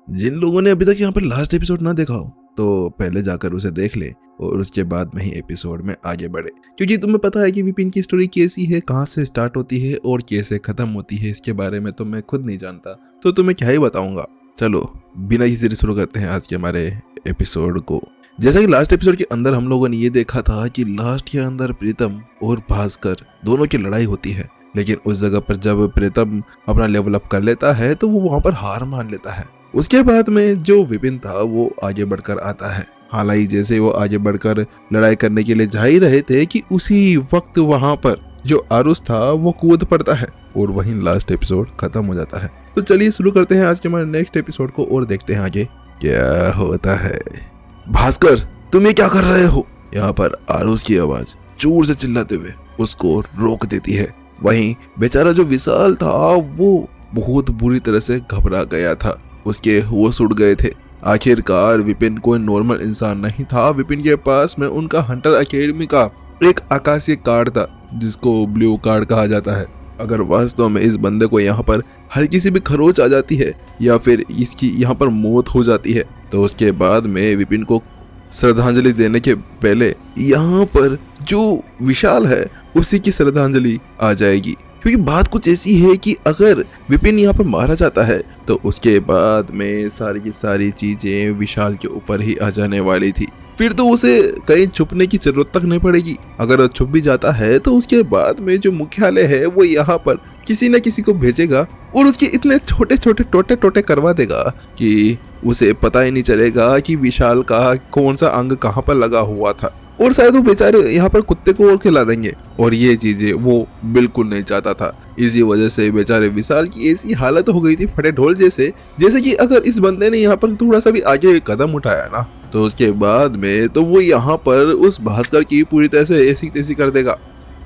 जिन लोगों ने अभी तक यहाँ पर लास्ट एपिसोड ना देखा हो तो पहले जाकर उसे देख ले और उसके बाद में ही एपिसोड में आगे बढ़े, क्योंकि तुम्हें पता है कि विपिन की स्टोरी कैसी है, कहाँ से स्टार्ट होती है और कैसे खत्म होती है, इसके बारे में तो मैं खुद नहीं जानता, तो तुम्हें क्या ही बताऊंगा। चलो बिना किसी देरी शुरू करते हैं आज के हमारे एपिसोड को। जैसा कि लास्ट एपिसोड के अंदर हम लोगों ने ये देखा था कि लास्ट के अंदर प्रीतम और भास्कर दोनों की लड़ाई होती है, लेकिन उस जगह पर जब प्रीतम अपना लेवल अप कर लेता है तो वो वहां पर हार मान लेता है। उसके बाद में जो विपिन था वो आगे बढ़कर आता है। हालांकि जैसे वो आगे बढ़कर लड़ाई करने के लिए जा ही रहे थे कि उसी वक्त वहां पर जो आरुष था वो कूद पड़ता है और वहीं लास्ट एपिसोड खत्म हो जाता है। तो चलिए शुरू करते हैं आज के हमारे नेक्स्ट एपिसोड को और देखते हैं आगे क्या होता है। भास्कर, तुम ये क्या कर रहे हो? यहाँ पर आरुष की आवाज जोर से चिल्लाते हुए उसको रोक देती है। वहीं बेचारा जो विशाल था वो बहुत बुरी तरह से घबरा गया था, उसके होश उड़ गए थे। आखिरकार विपिन कोई नॉर्मल इंसान नहीं था। विपिन के पास में उनका हंटर एकेडमी का एक आकाशीय कार्ड था जिसको ब्लू कार्ड कहा जाता है। अगर वास्तव में इस बंदे को यहाँ पर हल्की सी भी खरोच आ जाती है या फिर इसकी यहाँ पर मौत हो जाती है तो उसके बाद में विपिन को श्रद्धांजलि देने के पहले यहाँ पर जो विशाल है उसी की श्रद्धांजलि आ जाएगी, क्योंकि बात कुछ ऐसी है कि अगर विपिन यहाँ पर मारा जाता है तो उसके बाद में सारी की सारी चीजें विशाल के ऊपर ही आ जाने वाली थी। फिर तो उसे कहीं छुपने की जरूरत तक नहीं पड़ेगी। अगर छुप भी जाता है तो उसके बाद में जो मुख्यालय है वो यहाँ पर किसी न किसी को भेजेगा और उसके इतने छोटे छोटे टोटे टोटे करवा देगा कि उसे पता ही नहीं चलेगा कि विशाल का कौन सा अंग कहाँ पर लगा हुआ था। और शायद वो बेचारे यहाँ पर कुत्ते को और खिला देंगे और ये चीजें वो बिल्कुल नहीं चाहता था। इसी वजह से बेचारे विशाल की ऐसी हालत हो गई थी फटे ढोल जैसे कि अगर इस बंदे ने यहाँ पर थोड़ा सा भी आगे कदम उठाया ना तो उसके बाद में तो वो यहाँ पर उस भास्कर की पूरी तरह से ऐसी तैसी कर देगा।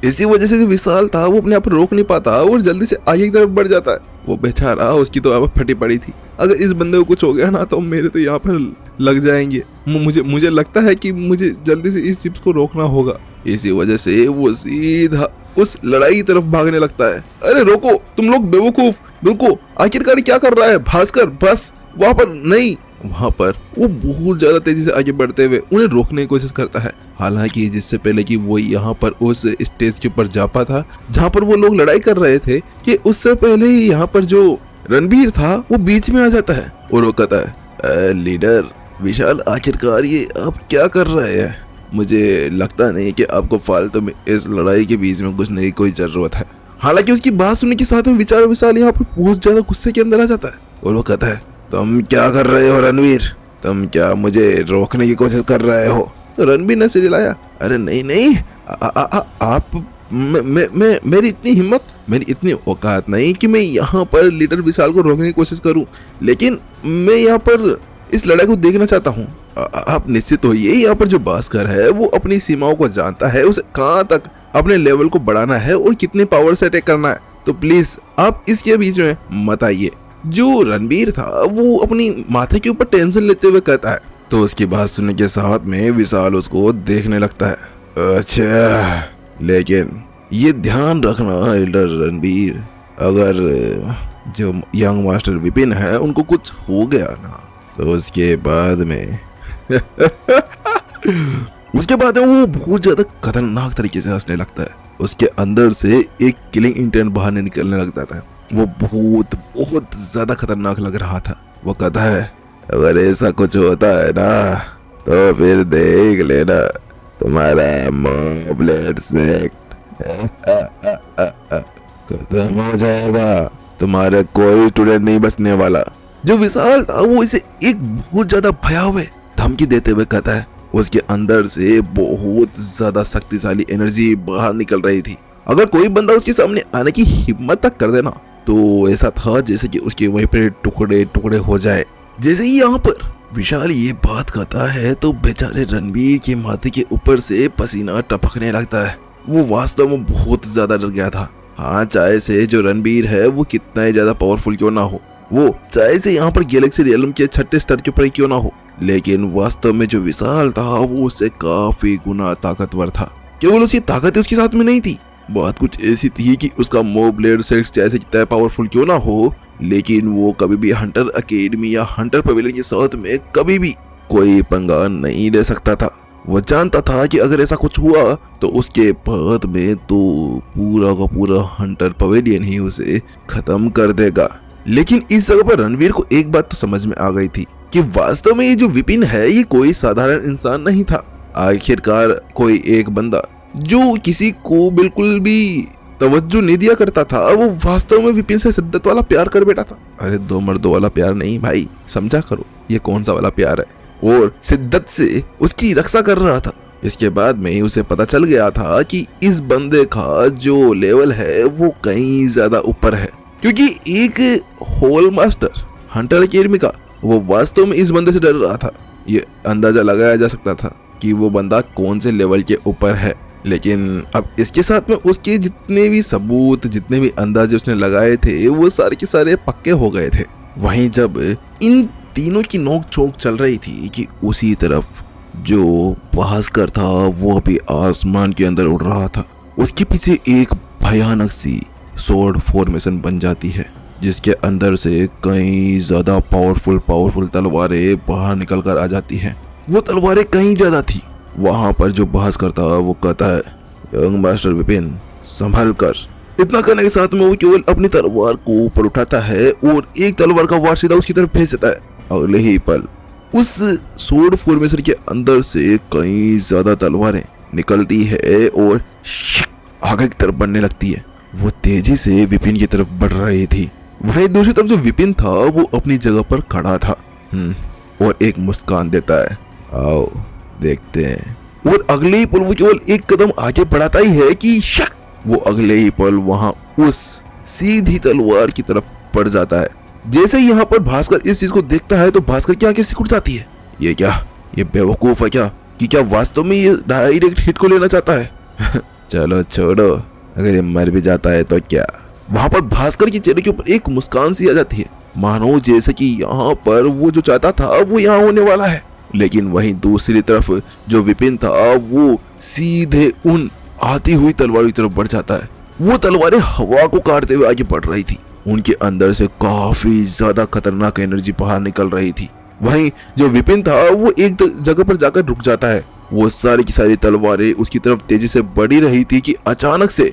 इसी वजह से जो विशाल था वो अपने आप रोक नहीं पाता और जल्दी से आगे की तरफ बढ़ जाता है। वो बेचारा उसकी तो अब फटी पड़ी थी। अगर इस बंदे को कुछ हो गया ना तो मेरे तो यहाँ पर लग जाएंगे। मुझे लगता है कि मुझे जल्दी से इस चिप्स को रोकना होगा। इसी वजह से वो सीधा उस लड़ाई की तरफ भागने लगता है। अरे रोको, तुम लोग बेवकूफ, रुको, आखिरकार क्या कर रहा है भास्कर? बस वहां पर नहीं। वहां पर वो बहुत ज्यादा तेजी से आगे बढ़ते हुए उन्हें रोकने की कोशिश करता है। हालांकि जिससे पहले कि वो यहाँ पर उस स्टेज के ऊपर जा पाता जहाँ पर वो लोग लड़ाई कर रहे थे कि उससे पहले ही यहाँ पर जो रणबीर था वो बीच में आ जाता है और वो कहता है, लीडर विशाल, आखिरकार ये आप क्या कर रहे हैं? मुझे लगता नहीं कि आपको फालतू में इस लड़ाई के बीच में घुसने की कोई जरूरत है। हालांकि उसकी बात सुनने के साथ में विशाल यहाँ पर बहुत ज्यादा गुस्से के अंदर आ जाता है और वो कहता है, तुम क्या कर रहे हो रणवीर? तुम क्या मुझे रोकने की कोशिश कर रहे हो? तो रणवीर ने सिर हिलाया, अरे नहीं, आप मेरी इतनी हिम्मत, मेरी इतनी औकात नहीं कि मैं यहाँ पर लीडर विशाल को रोकने की कोशिश करूं, लेकिन मैं यहाँ पर इस लड़ाई को देखना चाहता हूँ। आप निश्चित होइए, यहाँ पर जो भास्कर है वो अपनी सीमाओं को जानता है, उसे कहाँ तक अपने लेवल को बढ़ाना है और कितने पावर से अटैक करना है, तो प्लीज आप इसके बीच में मत आइए। जो रणबीर था वो अपनी माथे के ऊपर टेंशन लेते हुए कहता है। तो उसकी बात सुनने के साथ में विशाल उसको देखने लगता है। अच्छा, लेकिन ये ध्यान रखना एल्डर रणबीर, अगर जो यंग मास्टर विपिन है उनको कुछ हो गया ना तो उसके बाद में वो बहुत ज्यादा खतरनाक तरीके से हंसने लगता है। उसके अंदर से एक किलिंग इंटेंट बाहर निकलने लग जाता है। वो बहुत ज्यादा खतरनाक लग रहा था। वो कहता है, अगर ऐसा कुछ होता है ना तो फिर देख लेना तुम्हारा मॉबलेट सेक्ट खत्म हो जाएगा, तुम्हारा कोई स्टूडेंट नहीं बचने वाला। जो विशाल था वो इसे एक बहुत ज्यादा भयावह धमकी देते हुए कहता है। उसके अंदर से बहुत ज्यादा शक्तिशाली एनर्जी बाहर निकल रही थी। अगर कोई बंदा उसके सामने आने की हिम्मत तक कर देना तो ऐसा था जैसे कि उसके वहीं पर टुकड़े टुकड़े हो जाए। जैसे ही यहाँ पर विशाल ये बात कहता है तो बेचारे रणबीर के माथे के ऊपर से पसीना टपकने लगता है। वो वास्तव में बहुत ज्यादा डर गया था। हाँ, चाहे से जो रणबीर है वो कितना ही ज्यादा पावरफुल क्यों ना हो, वो चाहे से यहाँ पर गैलेक्सी रियल्म के 6ठे स्तर के ऊपर क्यों ना हो, लेकिन वास्तव में जो विशाल था वो उससे काफी गुना ताकतवर था। केवल उसकी ताकत उसके साथ में नहीं थी, बात कुछ ऐसी थी कि उसका मॉबलेट सेक्स चाहे से कितना पावरफुल क्यों ना हो, लेकिन वो कभी भी हंटर अकेडमी या हंटर पवेलियन के साथ में कभी भी कोई पंगा नहीं ले सकता था। वो जानता था कि अगर ऐसा कुछ हुआ तो उसके बाद में तो पूरा का पूरा हंटर पवेलियन ही उसे खत्म कर देगा। लेकिन इस जगह पर रणवीर को एक बात तो समझ में आ गई थी कि वास्तव में ये जो विपिन है ये कोई साधारण इंसान नहीं था। आखिरकार कोई एक बंदा जो किसी को बिल्कुल भी तवज्जो नहीं दिया करता था, वो वास्तव में विपिन से शिद्दत वाला प्यार कर बैठा था। अरे दो मर्दों वाला प्यार नहीं भाई, समझा करो ये कौन सा वाला प्यार है। और शिद्दत से उसकी रक्षा कर रहा था। इसके बाद में ही उसे पता चल गया था कि इस बंदे का जो लेवल है वो कहीं ज्यादा ऊपर है, क्योंकि एक होल मास्टर हंटर अकेडमी का वो वास्तव में इस बंदे से डर रहा था। ये अंदाजा लगाया जा सकता था कि वो बंदा कौन से लेवल के ऊपर है। लेकिन अब इसके साथ में उसके जितने भी सबूत, जितने भी अंदाजे उसने लगाए थे, वो सारे के सारे पक्के हो गए थे। वहीं जब इन तीनों की नोक झोंक चल रही थी कि उसी तरफ जो भास्कर था वो अभी आसमान के अंदर उड़ रहा था, उसके पीछे एक भयानक सी स्वॉर्ड फॉर्मेशन बन जाती है, जिसके अंदर से कई ज्यादा पावरफुल तलवारें बाहर निकल कर आ जाती हैं। वो तलवारें कहीं ज्यादा थी। वहां पर जो भास्कर था वो कहता है, यंग मास्टर विपिन संभल कर। इतना करने के साथ में वो केवल अपनी तलवार को ऊपर उठाता है और एक तलवार का वार सीधा उसकी तरफ भेज देता है। अगले ही पल उस स्वॉर्ड फॉर्मेशन के अंदर से कई ज्यादा तलवारें निकलती है और आगे की तरफ बढ़ने लगती है। वो तेजी से विपिन की तरफ बढ़ रही थी। वहीं दूसरी तरफ जो विपिन था वो अपनी जगह पर खड़ा था और एक मुस्कान देता है, आओ देखते हैं। और अगले ही पल वो केवल एक कदम आगे बढ़ाता ही है कि शक, वो अगले ही पल वहां उस सीधी तलवार की तरफ पड़ जाता है। जैसे यहाँ पर भास्कर इस चीज को देखता है तो भास्कर की आंखें सिकुड़ जाती है। ये क्या, ये बेवकूफ है क्या कि क्या वास्तव में ये डायरेक्ट हिट को लेना चाहता है। चलो छोड़ो, अगर ये मर भी जाता है तो क्या। वहां पर भास्कर के चेहरे के ऊपर एक मुस्कान सी आ जाती है, मानो जैसे कि यहाँ पर वो जो चाहता था वो यहाँ होने वाला है। लेकिन वहीं दूसरी तरफ जो विपिन था वो सीधे उन आती हुई तलवार की तरफ बढ़ जाता है। वो तलवारें हवा को काटते हुए आगे बढ़ रही थी। उनके अंदर से काफी ज्यादा खतरनाक एनर्जी बाहर निकल रही थी। वहीं जो विपिन था वो एक जगह पर जाकर रुक जाता है। वो सारी की सारी तलवारें उसकी तरफ तेजी से बढ़ी रही थी कि अचानक से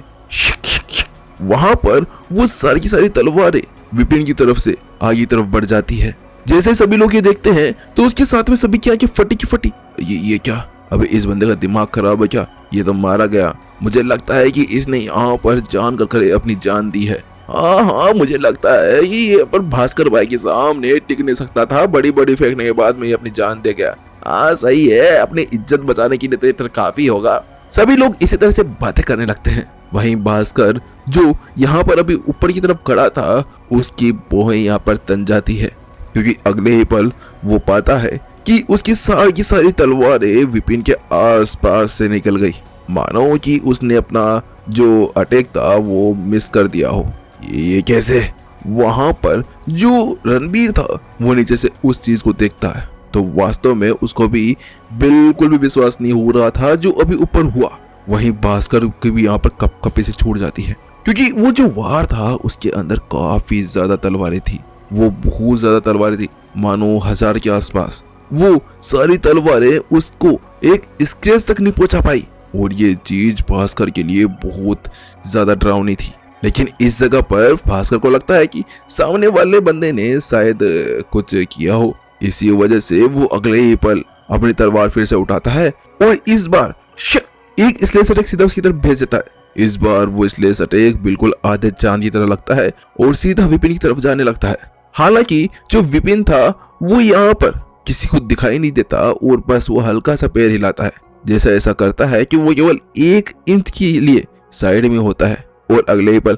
वहां पर वो सारी की सारी तलवारें विपिन की तरफ से आगे तरफ बढ़ जाती है। जैसे सभी लोग ये देखते हैं तो उसके साथ में सभी की आंखें फटी की फटी। ये क्या, अबे इस बंदे का दिमाग खराब है क्या, ये तो मारा गया। मुझे लगता है कि इसने यहाँ पर जान कर अपनी जान दी है। हाँ, मुझे लगता है कि ये पर भास्कर भाई के सामने टिक नहीं सकता था, बड़ी बड़ी फेंकने के बाद में ये अपनी जान दे गया। हाँ सही है, अपनी इज्जत बचाने के लिए तो इतना काफी होगा। सभी लोग इसी तरह से बातें करने लगते हैं। वहीं भास्कर जो यहाँ पर अभी ऊपर की तरफ खड़ा था, उसकी भौहें यहाँ पर तन जाती है, क्योंकि अगले ही पल वो पाता है कि उसकी सारी तलवारें विपिन के आसपास से निकल गई, मानो कि उसने अपना जो अटैक था वो मिस कर दिया हो। ये कैसे? वहां पर जो रणबीर था वो नीचे से उस चीज को देखता है तो वास्तव में उसको भी बिल्कुल भी विश्वास नहीं हो रहा था जो अभी ऊपर हुआ। वहीं भास्कर की भी यहाँ पर कपकपी से छूट जाती है, क्योंकि वो जो वार था उसके अंदर काफी ज्यादा तलवारें थी। वो बहुत ज्यादा तलवारें थी, मानो 1000 के आसपास। वो सारी तलवारें उसको एक स्क्रैच तक नहीं पहुंचा पाई और ये चीज भास्कर के लिए बहुत ज्यादा डरावनी थी। लेकिन इस जगह पर भास्कर को लगता है कि सामने वाले बंदे ने शायद कुछ किया हो, इसी वजह से वो अगले ही पल अपनी तलवार फिर से उठाता है और इस बार एक स्लेश अटैक सीधा उसकी तरफ भेज देता है। इस बार वो स्लेश अटैक बिल्कुल आधे चांद की तरह लगता है और सीधा विपिन की तरफ जाने लगता है। हालांकि जो विपिन था वो यहाँ पर किसी को दिखाई नहीं देता और बस वो हल्का सा पैर हिलाता है, जैसा ऐसा करता है कि वो केवल 1 इंच के लिए साइड में होता है और अगले ही पल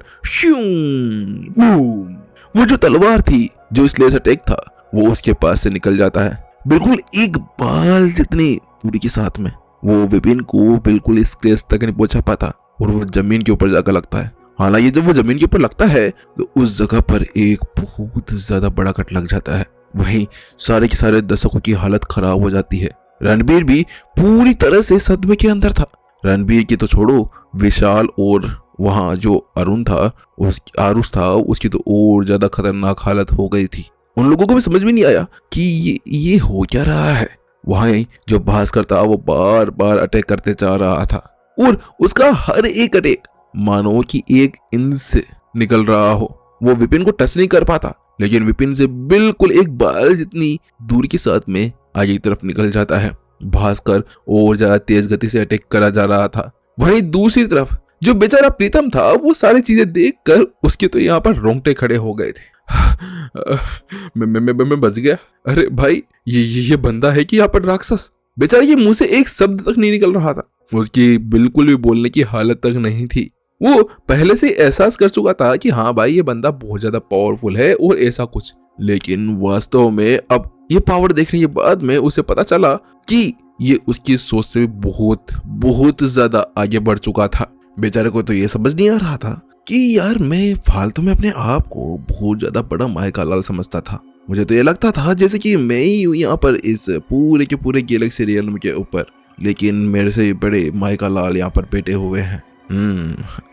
बूम, वो जो तलवार थी जो स्लेश अटैक था वो उसके पास से निकल जाता है, बिल्कुल एक बाल जितनी दूरी के साथ में। वो विपिन को बिल्कुल स्क्रेच तक नहीं पहुंचा पाता और वो जमीन के ऊपर जाकर लगता है। हालांकि जब वो जमीन के ऊपर लगता है तो उस जगह पर एक बहुत ज्यादा बड़ा कट लग जाता है। वहीं सारे के सारे दर्शकों की हालत खराब हो जाती है। रणबीर भी पूरी तरह से सदमे के अंदर था। रणबीर की तो छोड़ो, विशाल और वहाँ जो अरुण था, उस आरुष था, उसकी तो और ज्यादा खतरनाक हालत हो गई थी। उन लोगों को भी समझ में नहीं आया कि ये हो क्या रहा है। वहीं जो भास्कर था वो बार बार अटैक करते जा रहा था और उसका हर एक अटैक मानो कि 1 इंच से निकल रहा हो। वो विपिन को टच नहीं कर पाता, लेकिन विपिन से बिल्कुल एक बाल जितनी दूर के साथ में आगे की तरफ निकल जाता है। भास्कर और ज्यादा तेज गति से अटैक करा जा रहा था। वहीं दूसरी तरफ जो बेचारा प्रीतम था, वो सारी चीजें देखकर उसके तो यहाँ पर रोंगटे खड़े हो गए थे। मैं बच गया। अरे भाई, ये बंदा है कि यहाँ पर राक्षस। बेचारा ये मुंह से एक शब्द तक नहीं निकल रहा था, उसकी बिल्कुल भी बोलने की हालत तक नहीं थी। वो पहले से एहसास कर चुका था कि हाँ भाई, ये बंदा बहुत ज्यादा पावरफुल है और ऐसा कुछ, लेकिन वास्तव में अब ये पावर देखने के बाद में उसे पता चला कि ये उसकी सोच से बहुत बहुत ज्यादा आगे बढ़ चुका था। बेचारे को तो ये समझ नहीं आ रहा था कि यार, मैं फालतू में अपने आप को बहुत ज्यादा बड़ा मायका लाल समझता था। मुझे तो ये लगता था जैसे कि मैं ही हूँ यहाँ पर इस पूरे के पूरे गैलेक्सी रियल्म के ऊपर, लेकिन मेरे से बड़े मायका लाल यहाँ पर बैठे हुए हैं।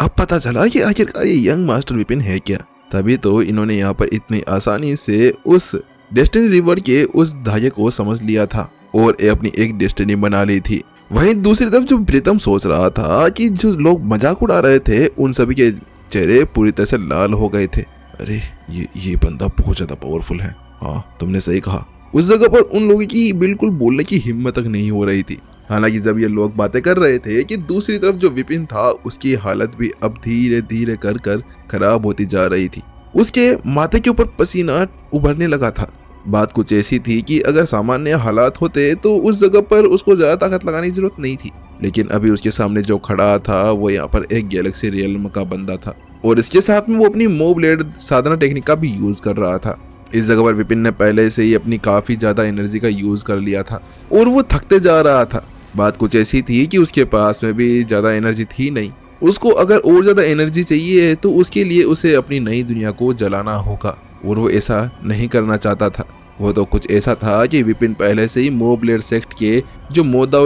अब पता चला कि आखिरकार ये यंग मास्टर विपिन है क्या। तभी तो इन्होंने यहाँ पर इतनी आसानी से उस डेस्टिनी रिवर के उस धागे को समझ लिया था और अपनी एक डेस्टिनी बना ली थी। वहीं दूसरी तरफ जो प्रीतम सोच रहा था कि जो लोग मजाक उड़ा रहे थे, उन सभी के चेहरे पूरी तरह से लाल हो गए थे। अरे ये बंदा बहुत ज्यादा पावरफुल है। हाँ, तुमने सही कहा। उस जगह पर उन लोगों की बिल्कुल बोलने की हिम्मत तक नहीं हो रही थी। हालांकि जब ये लोग बातें कर रहे थे कि दूसरी तरफ जो विपिन था, उसकी हालत भी अब धीरे धीरे कर खराब होती जा रही थी। उसके माथे के ऊपर पसीना उभरने लगा था। बात कुछ ऐसी थी कि अगर सामान्य हालात होते तो उस जगह पर उसको ज्यादा ताकत लगाने की जरूरत नहीं थी, लेकिन अभी उसके सामने जो खड़ा था वो यहाँ पर एक गैलेक्सी रियल्म का बंदा था और इसके साथ में वो अपनी मोब्लेड साधना टेक्निक का भी यूज कर रहा था। इस जगह पर विपिन ने पहले से ही अपनी काफी ज्यादा एनर्जी का यूज कर लिया था और वो थकते जा रहा था। बात कुछ ऐसी थी कि उसके पास में भी ज्यादा एनर्जी थी नहीं। उसको अगर और ज्यादा एनर्जी चाहिए तो उसके लिए उसे अपनी नई दुनिया को जलाना होगा और वो ऐसा नहीं करना चाहता था। वो तो कुछ ऐसा था कि विपिन पहले से ही मोब्लेड सेक्ट के जो मोदा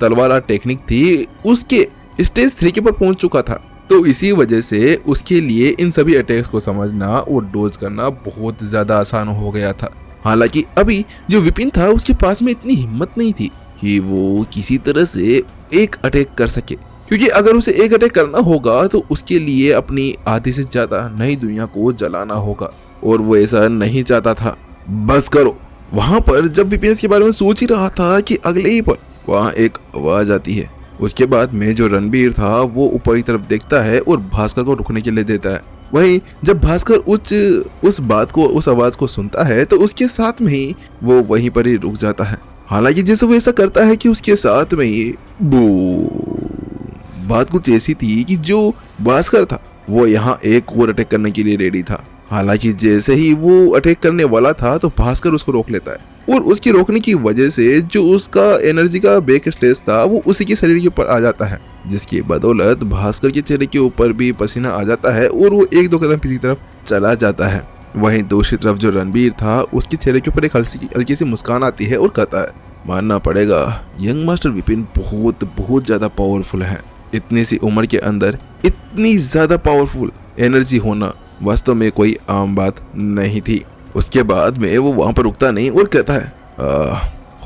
तलवार टेक्निक थी उसके स्टेज 3 के ऊपर पहुंच चुका था। तो इसी वजह से उसके लिए इन सभी अटैक्स को समझना और डोज करना बहुत ज्यादा आसान हो गया था। हालांकि अभी जो विपिन था उसके पास में इतनी हिम्मत नहीं थी कि वो किसी तरह से एक अटैक कर सके, क्योंकि अगर उसे एक अटैक करना होगा तो उसके लिए अपनी आधी से ज्यादा नई दुनिया को जलाना होगा और वो ऐसा नहीं चाहता था। बस करो। वहां पर जब विपिन इसके बारे में सोच ही रहा था कि अगले ही पल वहां एक आवाज आती है। उसके बाद में जो रणबीर था वो ऊपर की तरफ देखता है और भास्कर को रुकने के लिए देता है। वहीं जब भास्कर उस आवाज को सुनता है तो उसके साथ में ही वो वहीं पर ही रुक जाता है। हालांकि जैसे वो ऐसा करता है कि उसके साथ में ही बात कुछ ऐसी थी कि जो भास्कर था वो यहाँ एक और अटैक करने के लिए रेडी था। हालांकि जैसे ही वो अटैक करने वाला था तो भास्कर उसको रोक लेता है और उसकी रोकने की वजह से जो उसका एनर्जी का बैक स्लेज था वो उसी के शरीर के ऊपर आ जाता है, जिसकी बदौलत भास्कर के चेहरे के ऊपर भी पसीना आ जाता है और वो 1-2 कदम पीछे की तरफ चला जाता है। वहीं दूसरी तरफ जो रणबीर था उसके चेहरे के ऊपर एक हल्की सी मुस्कान आती है और कहता है, मानना पड़ेगा यंग मास्टर विपिन बहुत बहुत ज्यादा पावरफुल है। इतनी सी उम्र के अंदर इतनी ज्यादा पावरफुल एनर्जी होना वास्तव में कोई आम बात नहीं थी। उसके बाद में वो वहां पर रुकता नहीं और कहता है,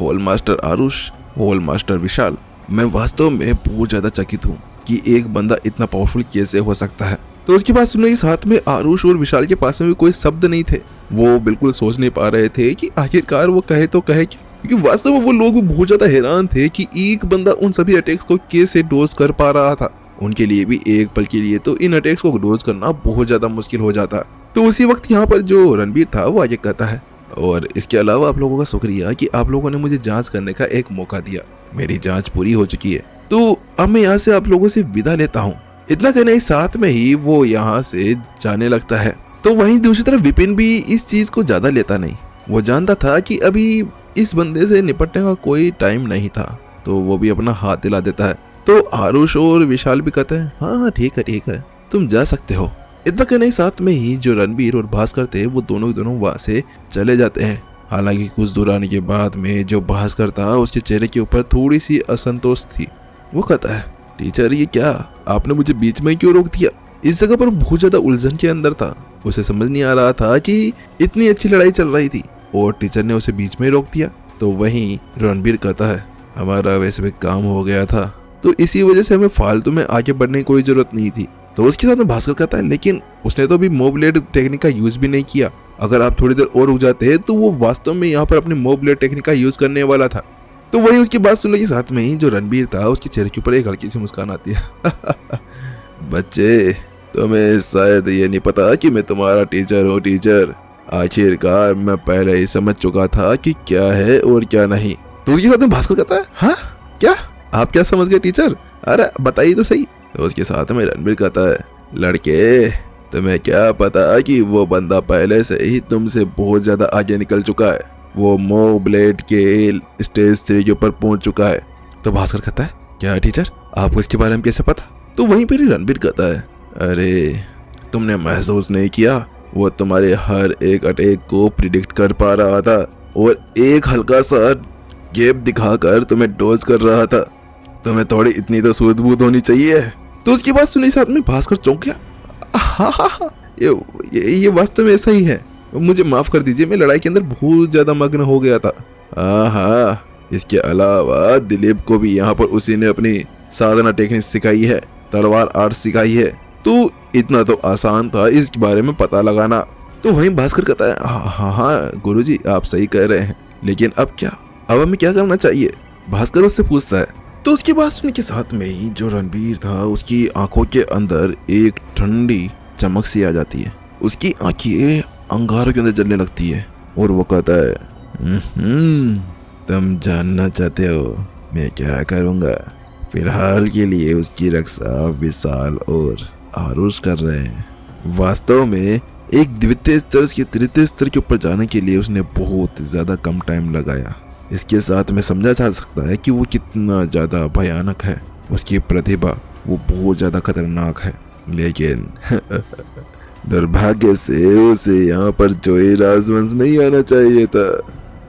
होल मास्टर आरुष, होल मास्टर विशाल, मैं वास्तव में बहुत ज्यादा चकित हूँ कि एक बंदा इतना पावरफुल कैसे हो सकता है। तो उसकी बात सुनने के साथ में आरुष और विशाल के पास में भी कोई शब्द नहीं थे। वो बिल्कुल सोच नहीं पा रहे थे कि आखिरकार वो कहे तो कहे क्या, क्योंकि वास्तव में वो लोग भी बहुत ज्यादा हैरान थे कि एक बंदा उन सभी अटैक्स को कैसे डोज कर पा रहा था। उनके लिए भी एक पल के लिए तो इन अटैक्स को डोज करना बहुत ज्यादा मुश्किल हो जाता। तो उसी वक्त यहाँ पर जो रणबीर था वो आगे कहता है, और इसके अलावा आप लोगों का शुक्रिया कि आप लोगों ने मुझे जांच करने का एक मौका दिया। मेरी जांच पूरी हो चुकी है, तो अब मैं यहाँ से आप लोगों से विदा लेता हूँ। इतना कहने के साथ में ही वो यहाँ से जाने लगता है। तो वहीं दूसरी तरफ विपिन भी इस चीज को ज्यादा लेता नहीं। वो जानता था कि अभी इस बंदे से निपटने का कोई टाइम नहीं था, तो वो भी अपना हाथ दिला देता है। तो आरुष और विशाल भी कहते हैं, हाँ ठीक है, तुम जा सकते हो। इतना कहने के साथ में ही जो रणबीर और भास्कर थे वो दोनों वहां से चले जाते हैं। हालांकि कुछ दूर आने के बाद में जो भास्कर था उसके चेहरे के ऊपर थोड़ी सी असंतोष थी। वो कहता है, टीचर ये क्या, आपने मुझे बीच में क्यों रोक दिया? इस जगह पर बहुत ज्यादा उलझन के अंदर था। उसे समझ नहीं आ रहा था कि इतनी अच्छी लड़ाई चल रही थी और टीचर ने उसे बीच में रोक दिया। तो वहीं रणबीर कहता है, हमारा वैसे भी काम हो गया था, तो इसी वजह से हमें फालतू में आगे बढ़ने की कोई जरूरत नहीं थी। तो उसके साथ में भास्कर कहता है, लेकिन उसने तो अभी मोब ब्लेड टेक्निक का यूज भी नहीं किया। अगर आप थोड़ी देर और रुक जाते तो वो वास्तव में यहाँ पर अपने मोब ब्लेड टेक्निक का यूज करने वाला था। तो वही उसकी बात सुनने के साथ में ही जो रणबीर था उसके चेहरे के ऊपर एक हल्की सी मुस्कान आती है। बच्चे, तुम्हें शायद ये नहीं पता कि मैं तुम्हारा टीचर हूँ। टीचर, आखिरकार मैं पहले ही समझ चुका था कि क्या है और क्या नहीं। तो उसके साथ में भास्कर कहता है, हाँ क्या, आप क्या समझ गए टीचर? अरे बताइए तो सही। तो उसके साथ में रणबीर कहता है, लड़के, तुम्हें क्या पता कि वो बंदा पहले से ही तुमसे बहुत ज्यादा आगे निकल चुका है। वो मोब ब्लेड के स्टेज 3 के ऊपर पहुंच चुका है। तो भास्कर कहता है, क्या टीचर, आपको इसके बारे में कैसे पता? तो वहीं पर रणबीर कहता है, अरे तुमने महसूस नहीं किया, वो तुम्हारे हर एक अटैक को प्रिडिक्ट कर पा रहा था और एक हल्का सा गैप दिखाकर तुम्हें डोज कर रहा था। तुम्हें थोड़ी इतनी तो सूझबूझ होनी चाहिए। तो उसकी बात सुनने साथ में भास्कर चौंक गया। हाँ, ये वास्तव में ऐसा ही है, मुझे माफ कर दीजिए, मैं लड़ाई के अंदर बहुत ज्यादा मग्न हो गया था। हाँ, इसके अलावा दिलीप को भी यहाँ पर उसी ने अपनी साधना टेक्निक सिखाई है, तलवार आर्ट सिखाई है। तो इतना तो आसान था इस बारे में पता लगाना। तो वहीं भास्कर कहता है, हाँ गुरुजी, आप सही कह रहे हैं, लेकिन अब क्या, अब हमें क्या करना चाहिए? भास्कर उससे पूछता है। तो उसकी बात सुनने के साथ में ही जो रणबीर था उसकी आंखों के अंदर एक ठंडी चमक सी आ जाती है। उसकी आंखें अंगारों के अंदर जलने लगती है और वो कहता है, तुम जानना चाहते हो मैं क्या करूंगा? फिलहाल के लिए उसकी रक्षा विशाल और आरुष कर रहे हैं। वास्तव में एक द्वितीय स्तर से तृतीय स्तर के ऊपर जाने के लिए उसने बहुत ज्यादा कम टाइम लगाया। इसके साथ में समझा जा सकता है कि वो कितना ज्यादा भयानक है। उसकी प्रतिभा वो बहुत ज्यादा खतरनाक है, लेकिन दुर्भाग्य से उसे यहाँ पर जोई राजवंश नहीं आना चाहिए था।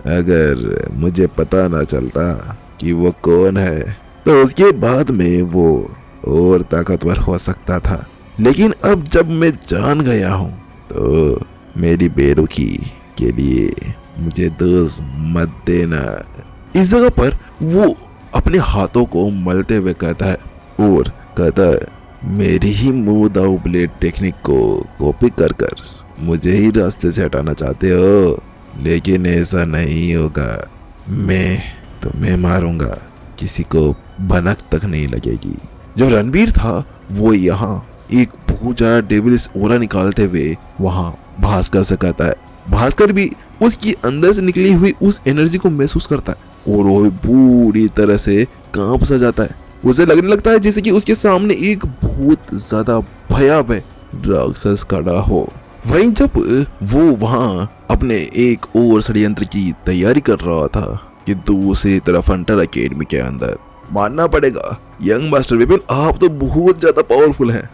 अगर मुझे पता ना चलता कि वो कौन है तो उसके बाद में वो और ताकतवर हो सकता था, लेकिन अब जब मैं जान गया हूँ तो मेरी बेरुखी के लिए मुझे दोष मत देना। इस जगह पर वो अपने हाथों को मलते हुए कहता है और कहता है, मेरी ही मोदाऊ ब्लेड टेक्निक को कॉपी कर मुझे ही रास्ते से हटाना चाहते हो, लेकिन ऐसा नहीं होगा। मैं तुम्हें मारूंगा, किसी को भनक तक नहीं लगेगी। जो रणबीर था वो यहाँ एक बहुत ज्यादा डेविलिश ऑरा निकालते हुए वहाँ भास्कर से कहता है। भास्कर भी उसकी अंदर से निकली हुई उस एनर्जी को महसूस करता है और वो पूरी तरह से कांप सा जाता है। उसे लगने लगता है जैसे कि उसके सामने एक बहुत ज्यादा भयावह राक्षस खड़ा हो। वहीं जब वो वहां अपने एक और षड्यंत्र की तैयारी कर रहा था कि दूसरी तरफ हंटर एकेडमी के अंदर, मानना पड़ेगा यंग मास्टर विपिन, आप तो बहुत ज्यादा पावरफुल हैं।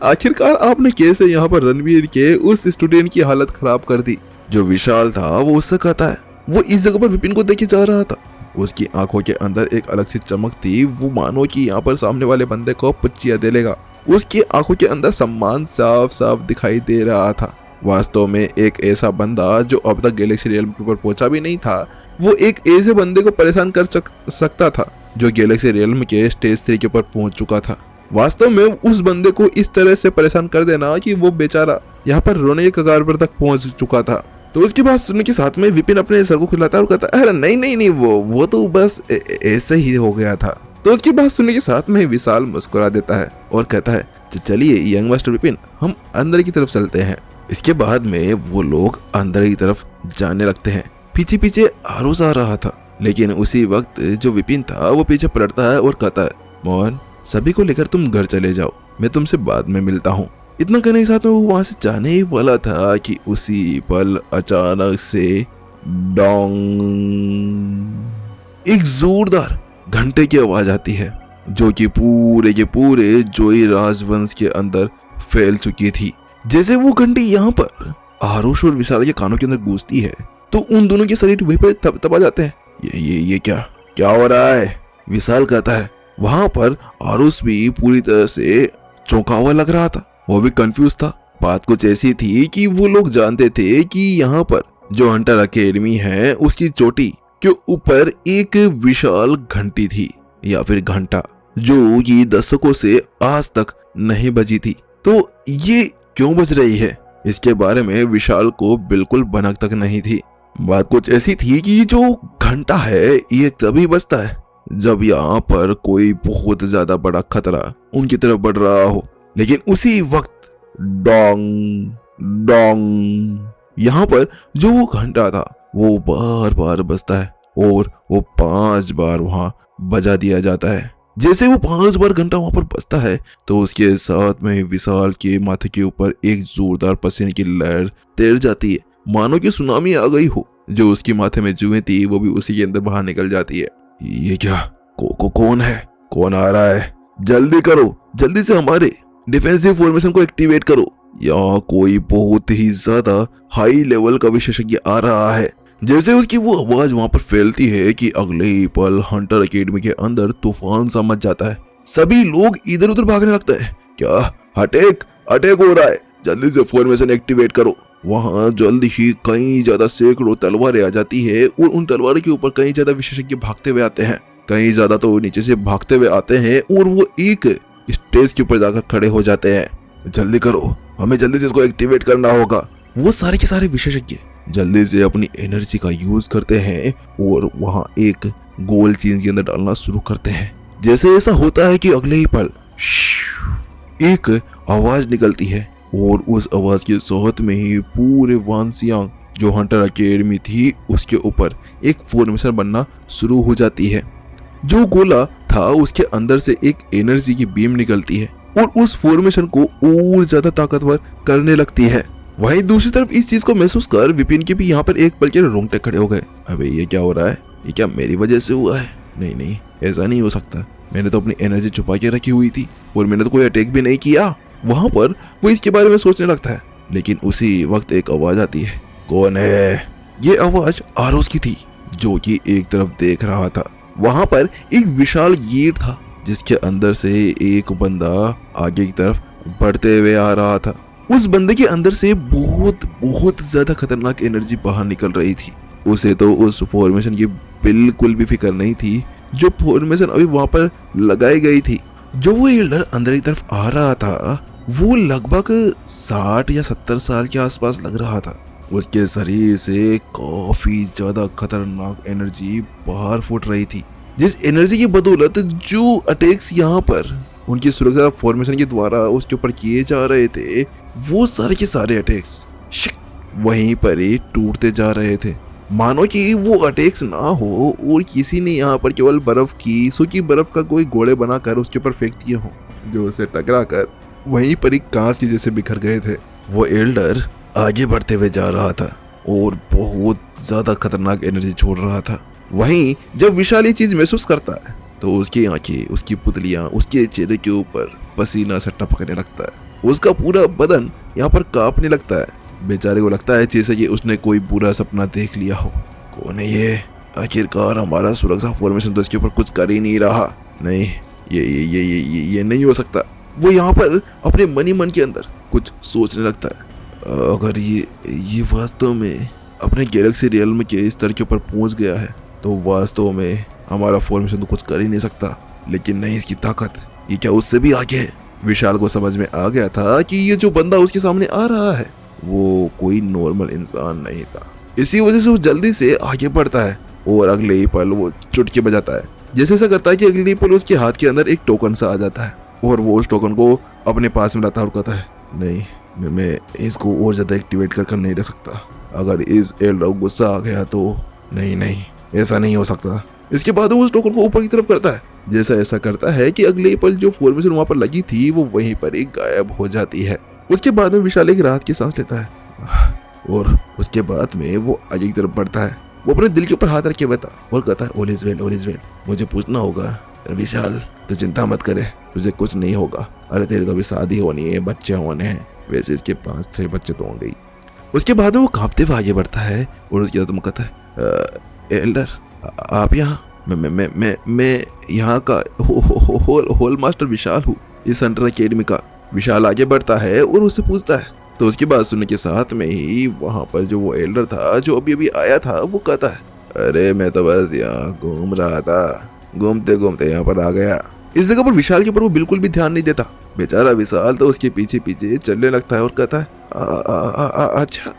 आखिरकार आपने कैसे यहाँ पर रणवीर के उस स्टूडेंट की हालत खराब कर दी? जो विशाल था वो उससे कहता है। वो इस जगह पर विपिन को देखे जा रहा था। उसकी आंखों के अंदर एक अलग सी चमक थी, वो मानो कि यहाँ पर सामने वाले बंदे को पुच्चिया दे लेगा। उसकी आंखों के अंदर सम्मान साफ साफ दिखाई दे रहा था। वास्तव में एक ऐसा बंदा जो अब तक गैलेक्सी रियल्म पर पहुंचा भी नहीं था, वो एक ऐसे बंदे को परेशान कर सकता था जो गैलेक्सी रियल्म के स्टेज 3 के ऊपर पहुंच चुका था। वास्तव में उस बंदे को इस तरह से परेशान कर देना कि वो बेचारा यहाँ पर रोने के कगार पर तक पहुंच चुका था। तो उसकी बात सुनने के साथ में विपिन अपने सर को खिलाता है और कहता है, अरे नहीं वो तो बस ऐसे ही हो गया था। तो उसकी बात सुनने के साथ में विशाल मुस्कुरा देता है और कहता है, चलिए यंग मास्टर विपिन, हम अंदर की तरफ चलते हैं। इसके बाद में वो लोग अंदर की तरफ जाने लगते हैं। पीछे पीछे आरुष आ रहा था, लेकिन उसी वक्त जो विपिन था वो पीछे पलटता है और कहता है, मोहन, सभी को लेकर तुम घर चले जाओ, मैं तुमसे बाद में मिलता हूँ। इतना कहने के साथ में वो वहां से जाने ही वाला था कि उसी पल अचानक से डोंग, एक जोरदार घंटे की आवाज आती है जो कि पूरे के पूरे जोई राजवंश के अंदर फैल चुकी थी। जैसे वो घंटी यहाँ पर आरुष और विशाल के कानों के अंदर गूंजती है तो उन दोनों के शरीर वहीं पर तब आ जाते हैं। ये क्या हो रहा है? विशाल कहता है, वहां पर आरुष भी पूरी तरह से चौंका हुआ लग रहा था। वो भी कंफ्यूज था। बात कुछ ऐसी थी कि वो लोग जानते थे कि यहाँ पर जो हंटर अकेडमी है उसकी चोटी के ऊपर एक विशाल घंटी थी या फिर घंटा, जो ये दशकों से आज तक नहीं बजी थी। तो ये क्यों बज रही है, इसके बारे में विशाल को बिल्कुल भनक तक नहीं थी। बात कुछ ऐसी थी कि जो घंटा है ये तभी बजता है जब यहाँ पर कोई बहुत ज्यादा बड़ा खतरा उनकी तरफ बढ़ रहा हो। लेकिन उसी वक्त डोंग डोंग, यहाँ पर जो वो घंटा था वो बार बार बजता है और वो 5 बार वहां बजा दिया जाता है। जैसे वो 5 बार घंटा वहां पर बजता है तो उसके साथ में विशाल के माथे के ऊपर एक जोरदार पसीने की लहर तैर जाती है, मानो कि सुनामी आ गई हो। जो उसके माथे में जुएं थी वो भी उसी के अंदर बाहर निकल जाती है। ये क्या कौन है, कौन आ रहा है? जल्दी करो, जल्दी से हमारे डिफेंसिव फॉर्मेशन को एक्टिवेट करो। यहाँ कोई बहुत ही ज्यादा हाई लेवल का विशेषज्ञ आ रहा है। जैसे उसकी वो आवाज वहां पर फैलती है कि अगले ही पल हंटर अकेडमी के अंदर तूफान सा मच जाता है। सभी लोग इधर उधर भागने लगता है। क्या अटैक हो रहा है? जल्दी से फॉर्मेशन एक्टिवेट करो। वहां जल्द ही कई ज्यादा सैकड़ों तलवारें आ जाती है और उन तलवारों के ऊपर कई ज्यादा विशेषज्ञ भागते हुए आते हैं। कई ज्यादा तो नीचे से भागते हुए आते हैं और वो एक स्टेज के ऊपर जाकर खड़े हो जाते हैं। जल्दी करो, हमें जल्दी से इसको एक्टिवेट करना होगा। वो सारे के सारे विशेषज्ञ जल्दी से अपनी एनर्जी का यूज करते हैं और वहां एक गोल चीज के अंदर डालना शुरू करते हैं। जैसे ऐसा होता है कि अगले ही पल एक आवाज निकलती है और उस आवाज के साथ में ही पूरे वानसियांग जो हंटर अकेडमी थी उसके ऊपर एक फॉर्मेशन बनना शुरू हो जाती है। जो गोला था उसके अंदर से एक एनर्जी की बीम निकलती है और उस फॉर्मेशन को और ज्यादा ताकतवर करने लगती है। वहीं दूसरी तरफ इस चीज को महसूस कर विपिन के भी यहाँ पर एक पल के रोंगटे खड़े हो गए। अबे ये क्या हो रहा है? ये क्या मेरी वजह से हुआ है? नहीं, ऐसा नहीं हो सकता। मैंने तो अपनी एनर्जी छुपा के रखी हुई थी और मैंने तो कोई अटैक भी नहीं किया। वहां पर वो इसके बारे में सोचने लगता है, लेकिन उसी वक्त एक आवाज आती है। कौन है? ये आवाज आरोस की थी, जो कि एक तरफ देख रहा था। वहां पर एक विशाल गेट था जिसके अंदर से एक बंदा आगे की तरफ बढ़ते हुए आ रहा था। उस बंदे के अंदर से बहुत ज्यादा खतरनाक एनर्जी बाहर निकल रही थी। उसे तो उस फॉर्मेशन की बिल्कुल भी फिक्र नहीं थी जो फॉर्मेशन अभी वहां पर लगाई गई थी। जो वो एल्डर अंदर की तरफ आ रहा था वो लगभग 60 या 70 साल के आसपास लग रहा था। उसके शरीर से काफी ज्यादा खतरनाक एनर्जी बाहर फूट रही थी, जिस एनर्जी की बदौलत जो अटैक्स यहाँ पर उनकी सुरक्षा फॉर्मेशन के द्वारा उसके ऊपर किए जा रहे थे वो सारे के सारे अटैक्स वहीं पर ही टूटते जा रहे थे, मानो कि वो अटैक्स ना हो और किसी ने यहाँ पर केवल बर्फ की सूखी बर्फ का कोई गोले बनाकर उसके ऊपर फेंक दिए हो, जो उसे टकरा कर वहीं पर ही कांच की जैसे बिखर गए थे। वो एल्डर आगे बढ़ते हुए जा रहा था और बहुत ज्यादा खतरनाक एनर्जी छोड़ रहा था। वहीं जब विशाल ये चीज महसूस करता है तो उसकी आंखें, उसकी पुतलियां, उसके चेहरे के ऊपर पसीना से टपकने लगता है। उसका पूरा बदन यहाँ पर कांपने लगता है। बेचारे को लगता है जैसे कि उसने कोई बुरा सपना देख लिया हो। कौन है ये? आखिरकार हमारा सुरक्षा फॉर्मेशन तो इसके ऊपर कुछ कर ही नहीं रहा। नहीं, ये नहीं हो सकता। वो यहाँ पर अपने मन ही मन के अंदर कुछ सोचने लगता है। अगर ये वास्तव में अपने गैलेक्सी रियल्म के स्तर के ऊपर पहुंच गया है तो वास्तव में हमारा फॉर्मेशन तो कुछ कर ही नहीं सकता। लेकिन नहीं, इसकी ताकत ये क्या उससे भी आगे है? विशाल को समझ में आ गया था कि ये जो बंदा उसके सामने आ रहा है वो कोई नॉर्मल इंसान नहीं था। इसी वजह से वो जल्दी से आगे बढ़ता है और अगले ही पल वो चुटकी बजाता है। जैसे ऐसा करता है कि अगले ही पल उसके हाथ के अंदर एक टोकन सा आ जाता है और वो उस टोकन को अपने पास में लाता है और कहता है, नहीं, मैं इसको और ज्यादा एक्टिवेट कर नहीं रह सकता। अगर इस एल्डर को गुस्सा आ गया तो नहीं, ऐसा नहीं हो सकता। इसके बाद वो उस टोकन को ऊपर की तरफ करता है। जैसा ऐसा करता है कि अगले पल जो फॉर्मेशन वहां पर लगी थी वो वहीं पर ही गायब हो जाती है। उसके बाद में विशाल एक राहत की सांस लेता है और उसके बाद में वो आगे की तरफ बढ़ता है। वो अपने दिल के ऊपर हाथ रखे बैठा और कहता है, ऑल इज वेल। मुझे पूछना होगा, विशाल तू चिंता मत करे, तुझे कुछ नहीं होगा। अरे तेरी तो अभी शादी होनी है, बच्चे होने हैं। वैसे इसके 5-6 बच्चे तो होंगे ही। उसके बाद वो कांपते हुए आगे बढ़ता है और उसके बाद कहता है, एल्डर आप यहाँ? मैं यहाँ का होल मास्टर विशाल हूँ, इस हंटर अकेडमी का। विशाल आगे बढ़ता है और उससे पूछता है। तो उसकी बात सुनने के साथ में ही वहाँ पर जो वो एल्डर था जो अभी अभी आया था वो कहता है, अरे मैं तो बस यहाँ घूम रहा था, घूमते घूमते यहाँ पर आ गया। इस जगह पर विशाल के ऊपर वो बिल्कुल भी ध्यान नहीं देता। बेचारा विशाल तो उसके पीछे पीछे चलने लगता है और कहता है, अच्छा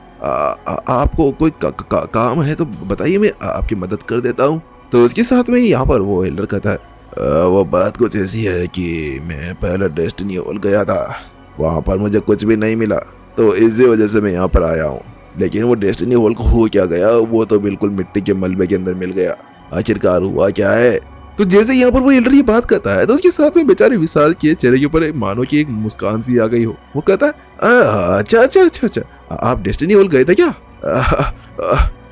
आपको कोई काम है तो बताइए, मैं आपकी मदद कर देता हूँ। तो उसके साथ में यहाँ पर वो एल्डर कहता है, वो बात कुछ ऐसी है कि मैं पहले डेस्टिनी हॉल गया था, वहाँ पर मुझे कुछ भी नहीं मिला, तो इसी वजह से मैं यहाँ पर आया हूँ। लेकिन वो डेस्टिनी हॉल को हो क्या गया, वो तो बिल्कुल मिट्टी के मलबे के अंदर मिल गया। आखिरकार हुआ क्या है? तो जैसे यहाँ पर वो एल्डर ये बात करता है तो उसके साथ में बेचारे विशाल के चेहरे के ऊपर मानो कि एक मुस्कान सी आ गई हो। वो कहता है, अच्छा, आप डेस्टिनी हॉल गए थे क्या?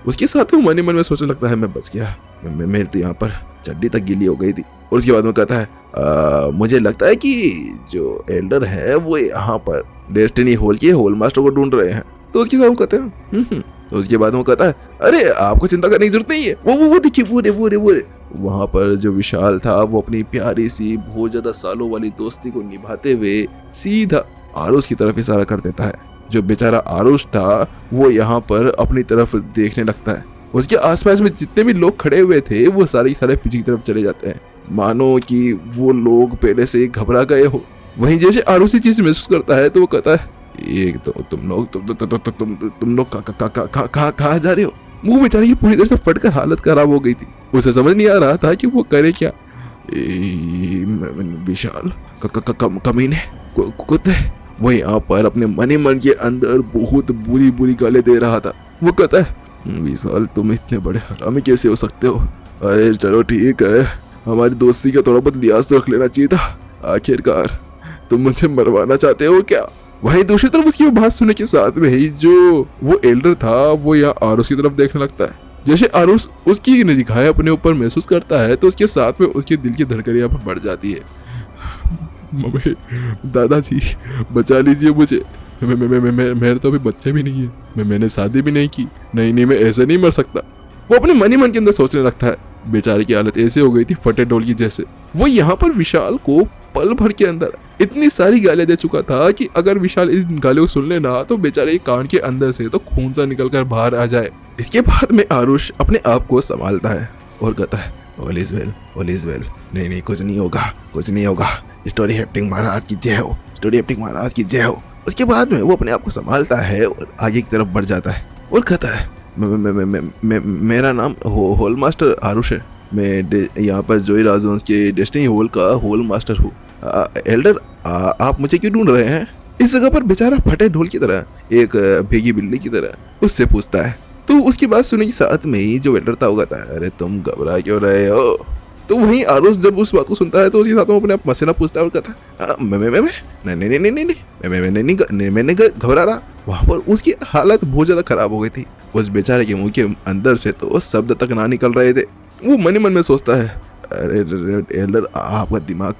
उसके साथ में मन ही मन में सोचने लगता है, मैं बच गया, मेरी तो यहाँ पर चड्डी तक गीली हो गई थी। और उसके बाद में कहता है, मुझे लगता है कि जो एल्डर है वो यहाँ पर डेस्टिनी हॉल के होल मास्टर को ढूंढ रहे हैं। तो उसके साथ कहते हैं तो उसके बाद वो कहता है, अरे आपको चिंता करने की जरूरत नहीं है, वो देखिए वो वहाँ पर जो विशाल था वो अपनी प्यारी सी बहुत ज्यादा सालों वाली दोस्ती को निभाते हुए सीधा आरुष की तरफ इशारा कर देता है। जो बेचारा आरुष था वो यहाँ पर अपनी तरफ देखने लगता है। उसके आसपास में जितने भी लोग खड़े हुए थे वो सारे पीछे की तरफ चले जाते हैं, मानो कि वो लोग पहले से घबरा गए हो। वहीं जैसे आरुष ये चीज महसूस करता है तो वो कहता है, एक तो तुम लोग कहाँ जा रहे हो? मुंह बेचारे की पूरी तरह से फटकर हालत खराब हो गई थी। उसे समझ नहीं आ रहा था कि वो करे क्या। विशाल कमीने कुत्ते, वो यहाँ पर अपने मन के अंदर बहुत बुरी गाली दे रहा था। वो कहता है, विशाल तुम इतने बड़े हरामी कैसे हो सकते हो? अरे चलो ठीक है, हमारी दोस्ती का थोड़ा बहुत लिहाज तो रख लेना चाहिए था। आखिरकार तुम मुझे मरवाना चाहते हो क्या? वहीं दूसरी तरफ उसकी बात सुनने के साथ में ही जो वो एल्डर था वो यहाँ आरुष की तरफ देखने लगता है। जैसे आरुष उसकी निगाहें अपने ऊपर महसूस करता है तो उसके साथ में उसके दिल की धड़कन यहाँ पर बढ़ जाती है। मम्मी, दादाजी बचा लीजिए मुझे, मेरे तो अभी बच्चे भी नहीं है, मैंने शादी भी नहीं की, नहीं मैं ऐसे नहीं मर सकता। वो अपने मन ही मन के अंदर सोचने लगता है। बेचारे की हालत ऐसे हो गई थी फटे डोल की जैसे। वो यहाँ पर विशाल को पल भर के अंदर इतनी सारी गालियां दे चुका था कि अगर विशाल इन गालियों को सुन लेना तो बेचारे कान के अंदर से तो खून सा निकल कर बाहर आ जाए। इसके बाद में आरुष अपने आप को संभालता है और कहता है, ऑल इज वेल, नहीं कुछ नहीं होगा, स्टोरी हैप्टिंग महाराज की जय हो। उसके बाद में वो अपने आप को संभालता है और आगे की तरफ बढ़ जाता है और कहता है, मेरा नाम होल मास्टर आरुष है, मैं यहाँ पर जोई राजवंश के डेस्टिनी हॉल का होल मास्टर हूँ। एल्डर आप मुझे क्यों ढूंढ रहे हैं? इस जगह पर बेचारा फटे ढोल की तरह, एक भीगी बिल्ली की तरह उससे पूछता है। तो उसकी बात सुनने के साथ में ही जो एल्डर था वो कहता है, अरे तुम घबरा क्यों रहे हो? तो वहीं आरुष जब उस बात को सुनता है तो उसके साथ में अपने आप मसला पूछता है और कहता है, मैंने घबरा रहा। वहाँ पर उसकी हालत बहुत ज्यादा खराब हो गई थी। उस बेचारे के मुंह के अंदर से तो शब्द तक ना निकल रहे थे। वो मन ही मन में सोचता है, अरे एल्डर आपका दिमाग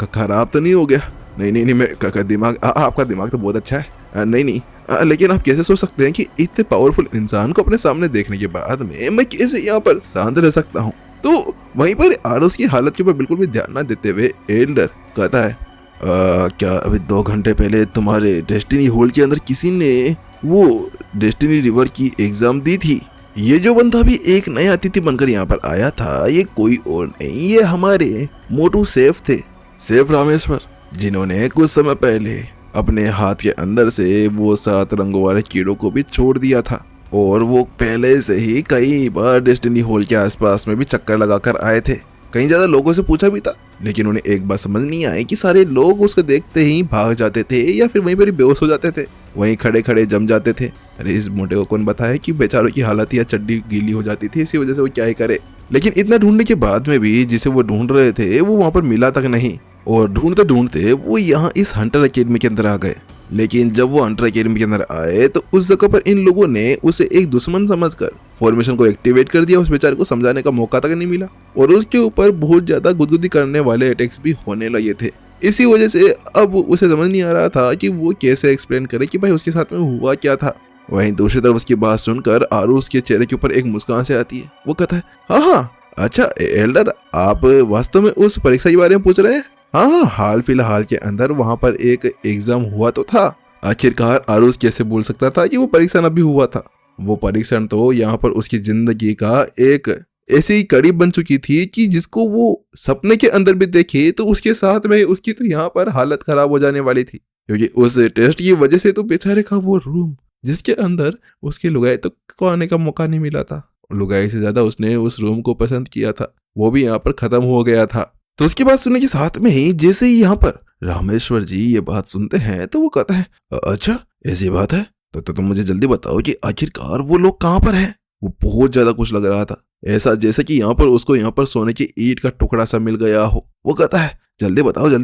खराब तो नहीं हो गया? नहीं मैं दिमाग आपका दिमाग तो बहुत अच्छा है। नहीं लेकिन आप कैसे सोच सकते हैं कि इतने पावरफुल इंसान को अपने सामने देखने के बाद में मैं कैसे यहाँ पर शांत रह सकता हूँ? तो वहीं पर आरुष की हालत के ऊपर बिल्कुल भी ध्यान न देते हुए एल्डर कहता है, क्या अभी 2 घंटे पहले तुम्हारे डेस्टिनी हॉल के अंदर किसी ने वो डेस्टिनी रिवर की एग्जाम दी थी? ये जो बंदा भी एक नया अतिथि बनकर यहाँ पर आया था, ये कोई और नहीं, ये हमारे मोटू सेफ थे, सेफ रामेश्वर, जिन्होंने कुछ समय पहले अपने हाथ के अंदर से वो 7 रंगों वाले कीड़ों को भी छोड़ दिया था। और वो पहले से ही कई बार डेस्टिनी हॉल के आसपास में भी चक्कर लगाकर आए थे। कई ज्यादा लोगों से पूछा भी था, लेकिन उन्हें एक बात समझ नहीं आई कि सारे लोग उसको देखते ही भाग जाते थे या फिर वहीं पर बेहोश हो जाते थे, वहीं खड़े खड़े जम जाते थे। अरे इस मोटे को कौन बताया कि बेचारों की हालत या चड्डी गीली हो जाती थी, इसी वजह से वो क्या ही करे। लेकिन इतना ढूंढने के बाद में भी जिसे वो ढूंढ रहे थे वो वहां पर मिला तक नहीं। और ढूंढते ढूंढते वो यहाँ इस हंटर अकेडमी के अंदर आ गए। लेकिन जब वो हंटर अकेडमी के अंदर आए तो उस जगह पर इन लोगों ने उसे एक दुश्मन समझकर फॉर्मेशन को एक्टिवेट कर दिया। उस बेचारे को समझाने का मौका तक नहीं मिला और उसके ऊपर बहुत ज्यादा गुदगुदी करने वाले अटैक्स भी होने लगे थे। इसी वजह से अब उसे समझ नहीं आ रहा था कि वो कैसे एक्सप्लेन करे कि भाई उसके साथ में हुआ क्या था। वहीं दूसरी तरफ उसकी बात सुनकर आरुष के चेहरे के ऊपर एक मुस्कान से आती है। वो कहता है, हाँ अच्छा एल्डर, आप वास्तव में उस परीक्षा के बारे में पूछ रहे हैं? हाँ, हाल फिलहाल के अंदर वहां पर एक एग्जाम हुआ तो था। आखिरकार आरुष कैसे बोल सकता था कि वो परीक्षण अभी हुआ था? वो परीक्षण तो यहाँ पर उसकी जिंदगी का एक ऐसी कड़ी बन चुकी थी कि जिसको वो सपने के अंदर भी देखे तो उसके साथ में उसकी तो यहाँ पर हालत खराब हो जाने वाली थी, क्योंकि उस टेस्ट की वजह से तो बेचारे का वो रूम जिसके अंदर उसकी लुगाई तो को आने का मौका नहीं मिला था, लुगाई से ज्यादा उसने उस रूम को पसंद किया था, वो भी यहाँ पर खत्म हो गया था। तो उसकी बात सुनने के साथ में ही जैसे ही यहाँ पर रामेश्वर जी ये बात सुनते हैं तो वो कहता है अच्छा ऐसी बात है, तो तुम मुझे जल्दी बताओ कि आखिरकार वो लोग कहाँ पर है। वो बहुत ज्यादा कुछ लग रहा था, ऐसा जैसे कि यहाँ पर उसको यहाँ पर सोने की ईंट का टुकड़ा सा मिल गया हो। वो कहता है जल्दी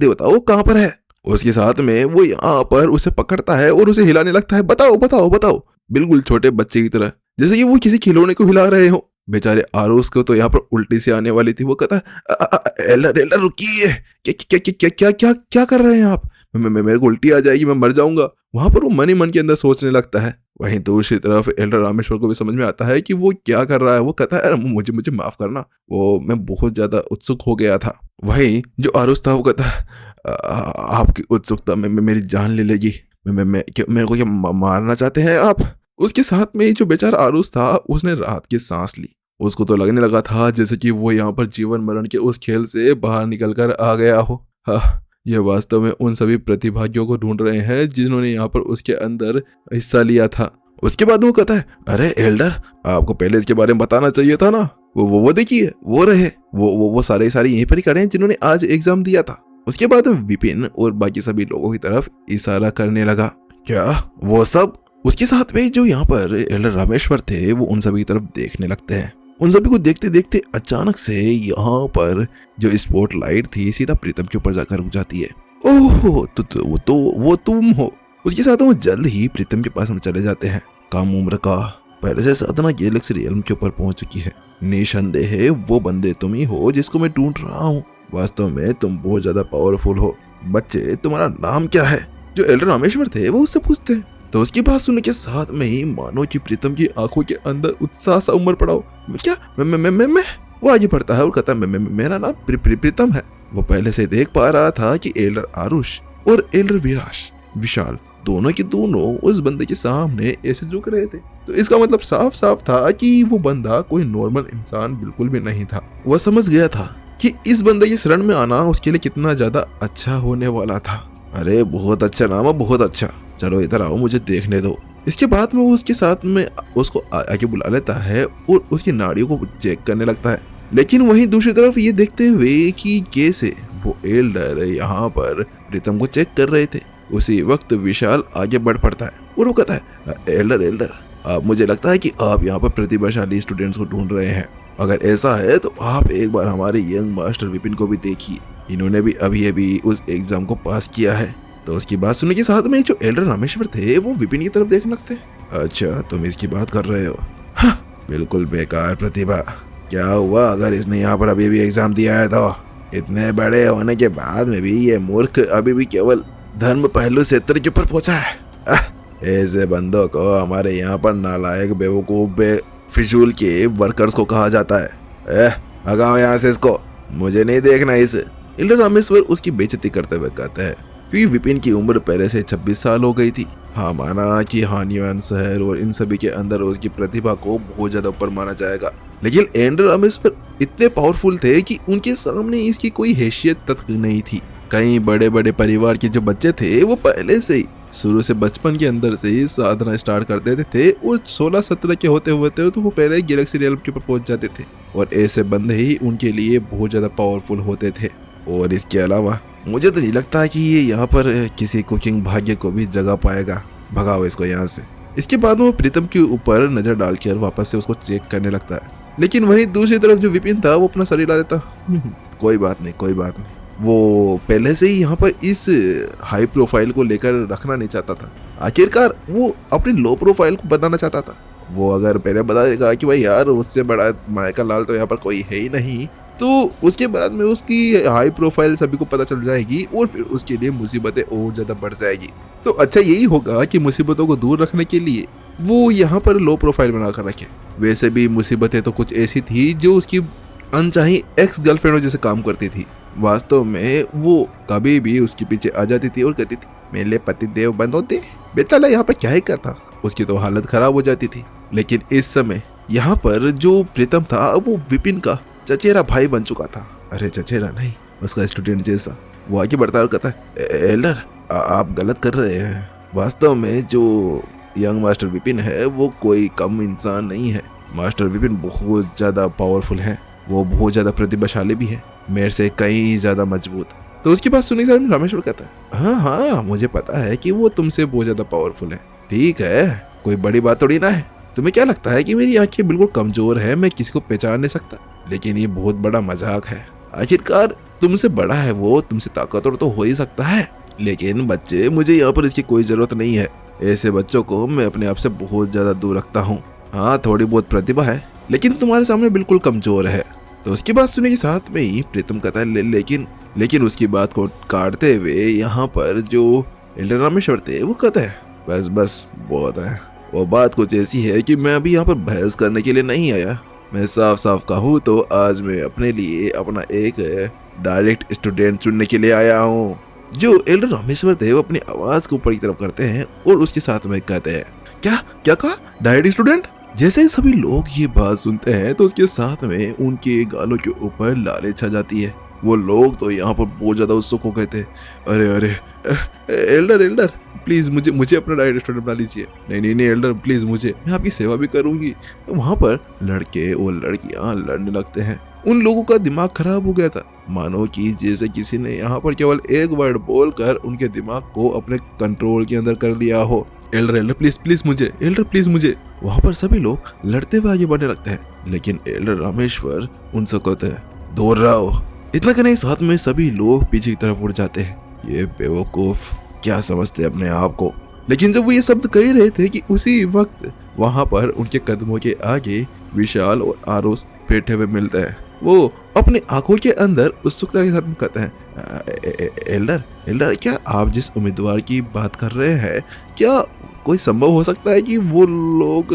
बताओ कहाँ पर है। उसके साथ में वो यहाँ पर उसे पकड़ता है और उसे हिलाने लगता है, बताओ बताओ बताओ, बिल्कुल छोटे बच्चे की तरह, जैसे कि वो किसी खिलौने को हिला रहे हो। बेचारे आरुष को तो यहाँ पर उल्टी से आने वाली थी। वो कहता है एल्डर रुकिए, क्या कर रहे हैं आप? मेरे को उल्टी आ जाएगी, मैं मर जाऊंगा। वहां पर वो मन ही मन के अंदर सोचने लगता है। वहीं दूसरी तरफ एल्डर रामेश्वर को भी समझ में आता है कि वो क्या कर रहा है। वो कहता है मुझे माफ करना, वो मैं बहुत ज्यादा उत्सुक हो गया था। वहीं जो आरुष था वो कहता है आपकी उत्सुकता में मेरी जान ले लेगी, मेरे को क्या मारना चाहते हैं आप? उसके साथ में जो बेचारा आरुष था उसने राहत की सांस ली। उसको तो लगने लगा था जैसे कि वो यहाँ पर जीवन मरण के उस खेल से बाहर निकल कर आ गया हो। हाँ, ये वास्तव में उन सभी प्रतिभागियों को ढूंढ रहे हैं जिन्होंने यहाँ पर उसके अंदर हिस्सा लिया था। उसके बाद वो कहता है अरे एल्डर, आपको पहले इसके बारे में बताना चाहिए था ना। वो देखिए वो रहे, वो सारे यहीं पर ही खड़े हैं जिन्होंने आज एग्जाम दिया था। उसके बाद विपिन और बाकी सभी लोगों की तरफ इशारा करने लगा। क्या वो सब? उसके साथ में जो यहाँ पर एल्डर रामेश्वर थे वो उन सभी की तरफ देखने लगते हैं। उन सभी को देखते देखते अचानक से यहाँ पर जो स्पॉट लाइट थी सीधा प्रीतम के ऊपर जाकर रुक जाती है। ओह वो तुम हो। उसके साथ वो जल्द ही प्रीतम के पास में चले जाते हैं। कम उम्र का, पहले से साधना गैलेक्सी रियल्म के ऊपर पहुंच चुकी है। निसंदेह है वो बंदे तुम ही हो जिसको मैं ढूंढ रहा हूँ। वास्तव में तुम बहुत ज्यादा पावरफुल हो। बच्चे तुम्हारा नाम क्या है? जो एल्डर रामेश्वर थे वो उससे पूछते हैं। तो उसकी बात सुनने के साथ में ही मानो कि प्रीतम की आंखों के अंदर उत्साह सा उमड़ पड़ा हो। क्या मैं वो आगे बढ़ता है और कहता है मेरा नाम प्रीतम है। वो पहले से देख पा रहा था कि एल्डर आरुष और एल्डर विशाल दोनों के दोनों उस बंदे के सामने ऐसे झुक रहे थे। तो इसका मतलब साफ साफ था कि वो बंदा कोई नॉर्मल इंसान बिल्कुल भी नहीं था। वह समझ गया था कि इस बंदे की शरण में आना उसके लिए कितना ज्यादा अच्छा होने वाला था। अरे बहुत अच्छा नाम है, बहुत अच्छा, चलो इधर आओ मुझे देखने दो। इसके बाद में वो उसके साथ में उसको आके बुला लेता है और उसकी नाड़ियों को चेक करने लगता है। लेकिन वहीं दूसरी तरफ ये देखते हुए कि कैसे वो एल्डर यहाँ पर प्रीतम को चेक कर रहे थे, उसी वक्त विशाल आगे बढ़ पड़ता है और वो कहता है एल्डर आप, मुझे लगता है कि आप यहाँ पर प्रतिभाशाली स्टूडेंट्स को ढूंढ रहे हैं। अगर ऐसा है तो आप एक बार हमारे यंग मास्टर विपिन को भी देखिए, इन्होंने भी अभी उस एग्जाम को पास किया है। तो उसकी बात सुनने के साथ में जो एल्डर रामेश्वर थे वो विपिन की तरफ देखने लगते हैं। अच्छा तुम इसकी बात कर रहे हो? हाँ, बिल्कुल बेकार प्रतिभा। क्या हुआ अगर इसने यहाँ पर अभी भी एग्जाम दिया है? तो इतने बड़े होने के बाद में भी ये मूर्ख अभी भी केवल धर्म पहलू क्षेत्र के ऊपर पहुंचा है। ऐसे बंदों को हमारे यहाँ पर नालायक बेवकूफ फिजूल के वर्कर्स को कहा जाता है। भगाओ यहाँ से इसको, मुझे नहीं देखना इसे। एल्डर रामेश्वर उसकी बेइज्जती करते हुए कहते हैं क्योंकि विपिन की उम्र पहले से 26 साल हो गई थी। हाँ, माना कि हानियान शहर और इन सभी के अंदर उसकी प्रतिभा को बहुत ज्यादा ऊपर माना जाएगा, लेकिन एल्डर रामेश्वर इतने पावरफुल थे कि उनके सामने इसकी कोई हैसियत तक नहीं थी। कई बड़े बड़े परिवार के जो बच्चे थे वो पहले से ही शुरू से बचपन के अंदर से ही साधना स्टार्ट कर देते थे और 16-17 के होते हुए तो वो पहले गैलेक्सी रियल्म के ऊपर पहुंच जाते थे और ऐसे बंदे ही उनके लिए बहुत ज्यादा पावरफुल होते थे। और इसके अलावा मुझे तो नहीं लगता कि ये यहाँ पर किसी कुकिंग भाग्य को भी जगा पाएगा। भगाओ इसको यहाँ से। इसके बाद वो प्रीतम के ऊपर नजर डालकर वापस से उसको चेक करने लगता है, लेकिन वहीं दूसरी तरफ जो विपिन था वो अपना सर हिला देता। कोई बात नहीं। वो पहले से ही यहाँ पर इस हाई प्रोफाइल को लेकर रखना नहीं चाहता था। आखिरकार वो अपनी लो प्रोफाइल को बनाना चाहता था। वो अगर पहले बता देगा कि भाई यार उससे बड़ा मायका लाल तो यहाँ पर कोई है ही नहीं, तो उसके बाद में उसकी हाई प्रोफाइल सभी को पता चल जाएगी और फिर उसके लिए मुसीबतें और ज्यादा बढ़ जाएगी। तो अच्छा यही होगा कि मुसीबतों को दूर रखने के लिए वो यहाँ पर लो प्रोफाइल बनाकर रखे। वैसे भी मुसीबतें तो कुछ ऐसी थी जो उसकी अनचाही एक्स गर्लफ्रेंडों जैसे काम करती थी। वास्तव में वो कभी भी उसके पीछे आ जाती थी और कहती थी मेरे पति देव बनो दे, बेचारा यहाँ पर क्या ही करता। उसकी तो हालत खराब हो जाती थी। लेकिन इस समय यहाँ पर जो प्रीतम था वो विपिन का चचेरा भाई बन चुका था। अरे चचेरा नहीं, उसका स्टूडेंट जैसा। वो आगे बढ़ता और कहता है एल्डर आप गलत कर रहे हैं। वास्तव में जो यंग मास्टर विपिन है वो कोई कम इंसान नहीं है। मास्टर विपिन बहुत ज्यादा पावरफुल है, वो बहुत ज्यादा प्रतिभाशाली भी है, मेरे से कहीं ज्यादा मजबूत। तो उसकी बात सुनने के बाद रामेश्वर कहता है हाँ हाँ मुझे पता है कि वो तुमसे बहुत ज्यादा पावरफुल है। ठीक है, कोई बड़ी बात थोड़ी ना है। तुम्हें क्या लगता है कि मेरी आंखें बिल्कुल कमजोर है, मैं किसी को पहचान नहीं सकता? लेकिन ये बहुत बड़ा मजाक है। आखिरकार तुमसे बड़ा है वो, तुमसे ताकतवर तो हो ही सकता है। लेकिन बच्चे, मुझे यहाँ पर इसकी कोई जरूरत नहीं है। ऐसे बच्चों को मैं अपने आप से बहुत ज्यादा दूर रखता हूँ। हाँ थोड़ी बहुत प्रतिभा है, लेकिन तुम्हारे सामने बिल्कुल कमजोर है। तो उसकी बात सुनने के साथ में ही प्रीतम कहता है लेकिन उसकी बात को काटते हुए यहाँ पर जो एल्डर रामेश्वर थे वो कहते हैं बस बस बहुत है। वो बात कुछ ऐसी है कि मैं अभी यहाँ पर बहस करने के लिए नहीं आया। मैं साफ साफ कहूँ तो आज मैं अपने लिए अपना एक डायरेक्ट स्टूडेंट चुनने के लिए आया हूँ। जो एल्डर रामेश्वर थे वो अपनी आवाज को ऊपर की तरफ करते हैं और उसके साथ में कहते हैं क्या क्या कहा, डायरेक्ट स्टूडेंट? जैसे ही सभी लोग ये बात सुनते हैं तो उसके साथ में उनके गालों के ऊपर लाली छा जाती है। वो लोग तो यहाँ पर बहुत ज्यादा उत्सुक हो गए थे। अरे अरे एल्डर प्लीज मुझे अपना डायरेक्ट स्टूडेंट बना लीजिए। नहीं एल्डर प्लीज, मुझे, मैं आपकी सेवा भी करूंगी। वहां पर लड़के और लड़कियां लड़ने लगते हैं। उन लोगों का दिमाग खराब हो गया था, मानो कि जैसे किसी ने यहाँ पर केवल एक वर्ड बोलकर उनके दिमाग को अपने कंट्रोल के अंदर कर लिया हो। एल्डर प्लीज मुझे, एल्डर प्लीज मुझे। वहाँ पर सभी लोग लड़ते हुए आगे बढ़ने लगते हैं, लेकिन एल्डर रामेश्वर उनसे कहते हैं दूर रहो। इतना कहने के साथ में सभी लोग पीछे की तरफ उड़ जाते हैं। ये बेवकूफ क्या समझते अपने आप को। लेकिन जब वो ये शब्द कह रहे थे कि उसी वक्त वहां पर उनके कदमों के आगे विशाल और आरुष बैठे हुए मिलते हैं। वो अपनी आंखों के अंदर उत्सुकता के साथ में कहते हैं एल्डर क्या आप जिस उम्मीदवार की बात कर रहे हैं, क्या कोई संभव हो सकता है कि वो लोग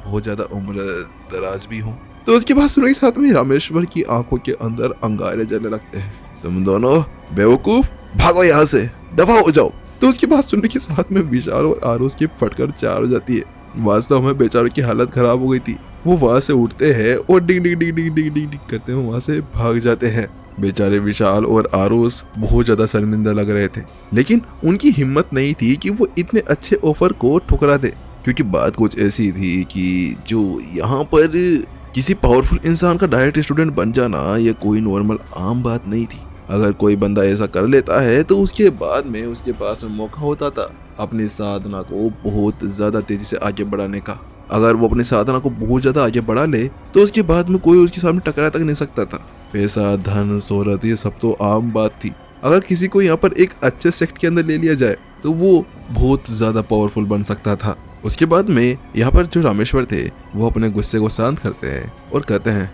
बहुत ज्यादा उम्र दराज भी हों? तो उसके बाद सुनने के साथ में रामेश्वर की आंखों के अंदर अंगारे जलने लगते हैं। तुम दोनों बेवकूफ, भागो यहाँ से, दफा हो जाओ। तो उसकी बात सुनने के साथ में विशाल और आरुष की फटकर चार हो जाती है। वास्तव में बेचारों की हालत खराब हो गई थी। वो वहां से उठते हैं और डिंग डिंग डिंग डिंग डिंग डिंग करते हुए वहां से भाग जाते हैं। बेचारे विशाल और आरुष बहुत ज्यादा शर्मिंदा लग रहे थे, लेकिन उनकी हिम्मत नहीं थी कि वो इतने अच्छे ऑफर को ठुकरा दे। क्योंकि बात कुछ ऐसी थी कि जो यहाँ पर किसी पावरफुल इंसान का डायरेक्ट स्टूडेंट बन जाना ये कोई नॉर्मल आम बात नहीं थी। अगर कोई बंदा ऐसा कर लेता है तो उसके बाद में उसके पास में मौका होता था अपनी साधना को बहुत ज्यादा तेजी से आगे बढ़ाने का। अगर वो अपनी साधना को बहुत ज्यादा आगे बढ़ा ले तो उसके बाद में कोई उसके सामने टकरा तक नहीं सकता था। पैसा, धन, शोहरत, ये सब तो आम बात थी। अगर किसी को यहाँ पर एक अच्छे सेक्ट के अंदर ले लिया जाए तो वो बहुत ज्यादा पावरफुल बन सकता था। उसके बाद में यहाँ पर जो रामेश्वर थे वो अपने गुस्से को शांत करते हैं और कहते हैं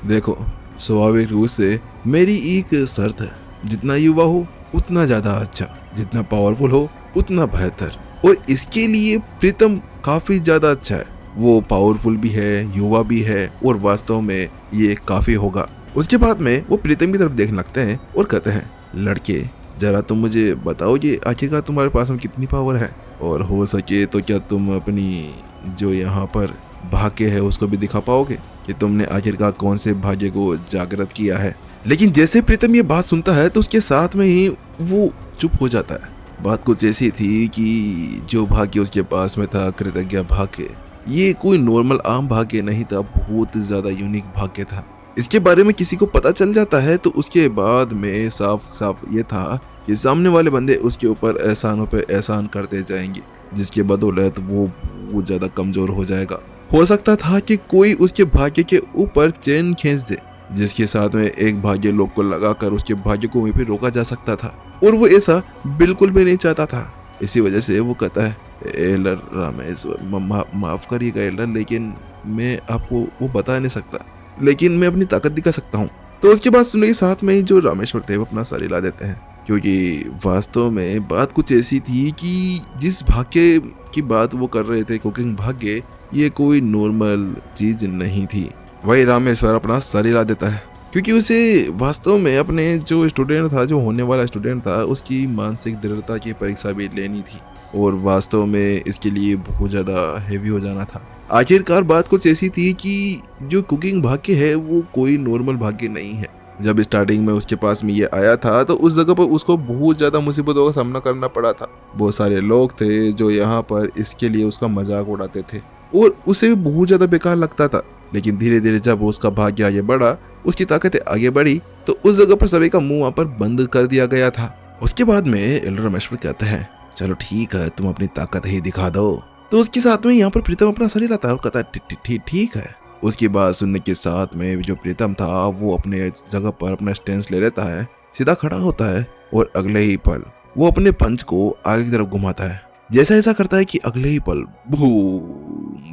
देखो, स्वाभाविक रूप से मेरी एक शर्त है, जितना युवा हो उतना ज्यादा अच्छा, जितना पावरफुल हो उतना बेहतर। और इसके लिए प्रीतम काफी ज्यादा अच्छा है, वो पावरफुल भी है, युवा भी है और वास्तव में ये काफी होगा। उसके बाद में वो प्रीतम की तरफ देखने लगते हैं और कहते हैं लड़के, जरा तुम मुझे बताओ ये आखिरकार तुम्हारे पास में कितनी पावर है, और हो सके तो क्या तुम अपनी जो यहाँ पर भाग्य है उसको भी दिखा पाओगे कि तुमने आखिरकार कौन से भाग्य को जागृत किया है। लेकिन जैसे प्रीतम ये बात सुनता है तो उसके साथ में ही वो चुप हो जाता है। बात कुछ ऐसी थी कि जो भाग्य उसके पास में था, कृतज्ञ भाग्य, ये कोई नॉर्मल आम भाग्य नहीं था, बहुत ज्यादा यूनिक भाग्य था। इसके बारे में किसी को पता चल जाता है तो उसके बाद में साफ साफ ये था कि सामने वाले बंदे उसके ऊपर एहसानों पे एहसान करते जाएंगे, जिसके बदौलत वो बहुत ज्यादा कमजोर हो जाएगा। हो सकता था कि कोई उसके भाग्य के ऊपर चेन खींच दे, जिसके साथ में एक भाग्य लोग को लगाकर उसके भाग्य को वहीं पे रोका जा सकता था, और वो ऐसा बिल्कुल भी नहीं चाहता था। इसी वजह से वो कहता है एल्डर रामेश्वर, माफ करिएगा एल्डर, लेकिन मैं आपको वो बता नहीं सकता, लेकिन मैं अपनी ताकत दिखा सकता हूँ। तो उसके बाद सुनने के साथ में जो रामेश्वर थे वो अपना सर हिला देते हैं, क्योंकि वास्तव में बात कुछ ऐसी थी कि जिस भाग्य की बात वो कर रहे थे, कुकिंग भाग्य, ये कोई नॉर्मल चीज नहीं थी। वही रामेश्वर अपना सर हिला देता है, क्योंकि उसे वास्तव में अपने जो स्टूडेंट था, जो होने वाला स्टूडेंट था, उसकी मानसिक दृढ़ता की परीक्षा भी लेनी थी और वास्तव में इसके लिए बहुत ज़्यादा हैवी हो जाना था। आखिरकार बात कुछ ऐसी थी कि जो कुकिंग भाग्य है वो कोई नॉर्मल भाग्य नहीं है। जब स्टार्टिंग में उसके पास में ये आया था तो उस जगह पर उसको बहुत ज़्यादा मुसीबतों का सामना करना पड़ा था। बहुत सारे लोग थे जो यहाँ पर इसके लिए उसका मजाक उड़ाते थे और उसे भी बहुत ज़्यादा बेकार लगता था। लेकिन धीरे धीरे जब उसका भाग्य आगे बढ़ा, उसकी ताकतें आगे बढ़ी, तो उस जगह पर सभी का मुंह वहाँ पर बंद कर दिया गया था। उसके बाद में एल्डर रामेश्वर कहते हैं, चलो ठीक है, तुम अपनी ताकत ही दिखा दो। तो उसके साथ में यहाँ पर प्रीतम अपना सर हिलाता है और कहता है ठीक है। उसकी बात सुनने के साथ में जो प्रीतम था वो अपने जगह पर अपना स्टैंड ले लेता है, सीधा खड़ा होता है और अगले ही पल वो अपने पंच को आगे की तरफ घुमाता है। जैसा ऐसा करता है कि अगले ही पल भू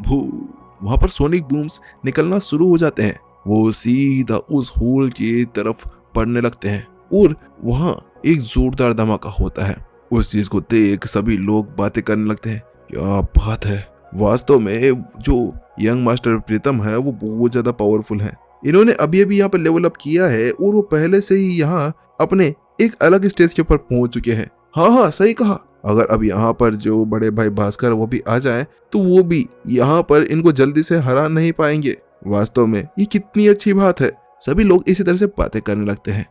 भू वहां पर सोनिक बूम्स निकलना शुरू हो जाते हैं। वो सीधा उस होल की तरफ पड़ने लगते हैं और वहां एक जोरदार धमाका होता है। उस चीज को देख सभी लोग बातें करने लगते हैं, क्या बात है। वास्तव में जो यंग मास्टर प्रीतम है वो बहुत ज्यादा पावरफुल है। इन्होंने अभी अभी यहाँ पर लेवल अप किया है और वो पहले से ही यहाँ अपने एक अलग स्टेज के ऊपर पहुंच चुके हैं। हाँ सही कहा। अगर अब यहाँ पर जो बड़े भाई भास्कर वो भी आ जाएं तो वो भी यहाँ पर इनको जल्दी से हरा नहीं पाएंगे। वास्तव में ये कितनी अच्छी बात है। सभी लोग इसी तरह से बातें करने लगते हैं।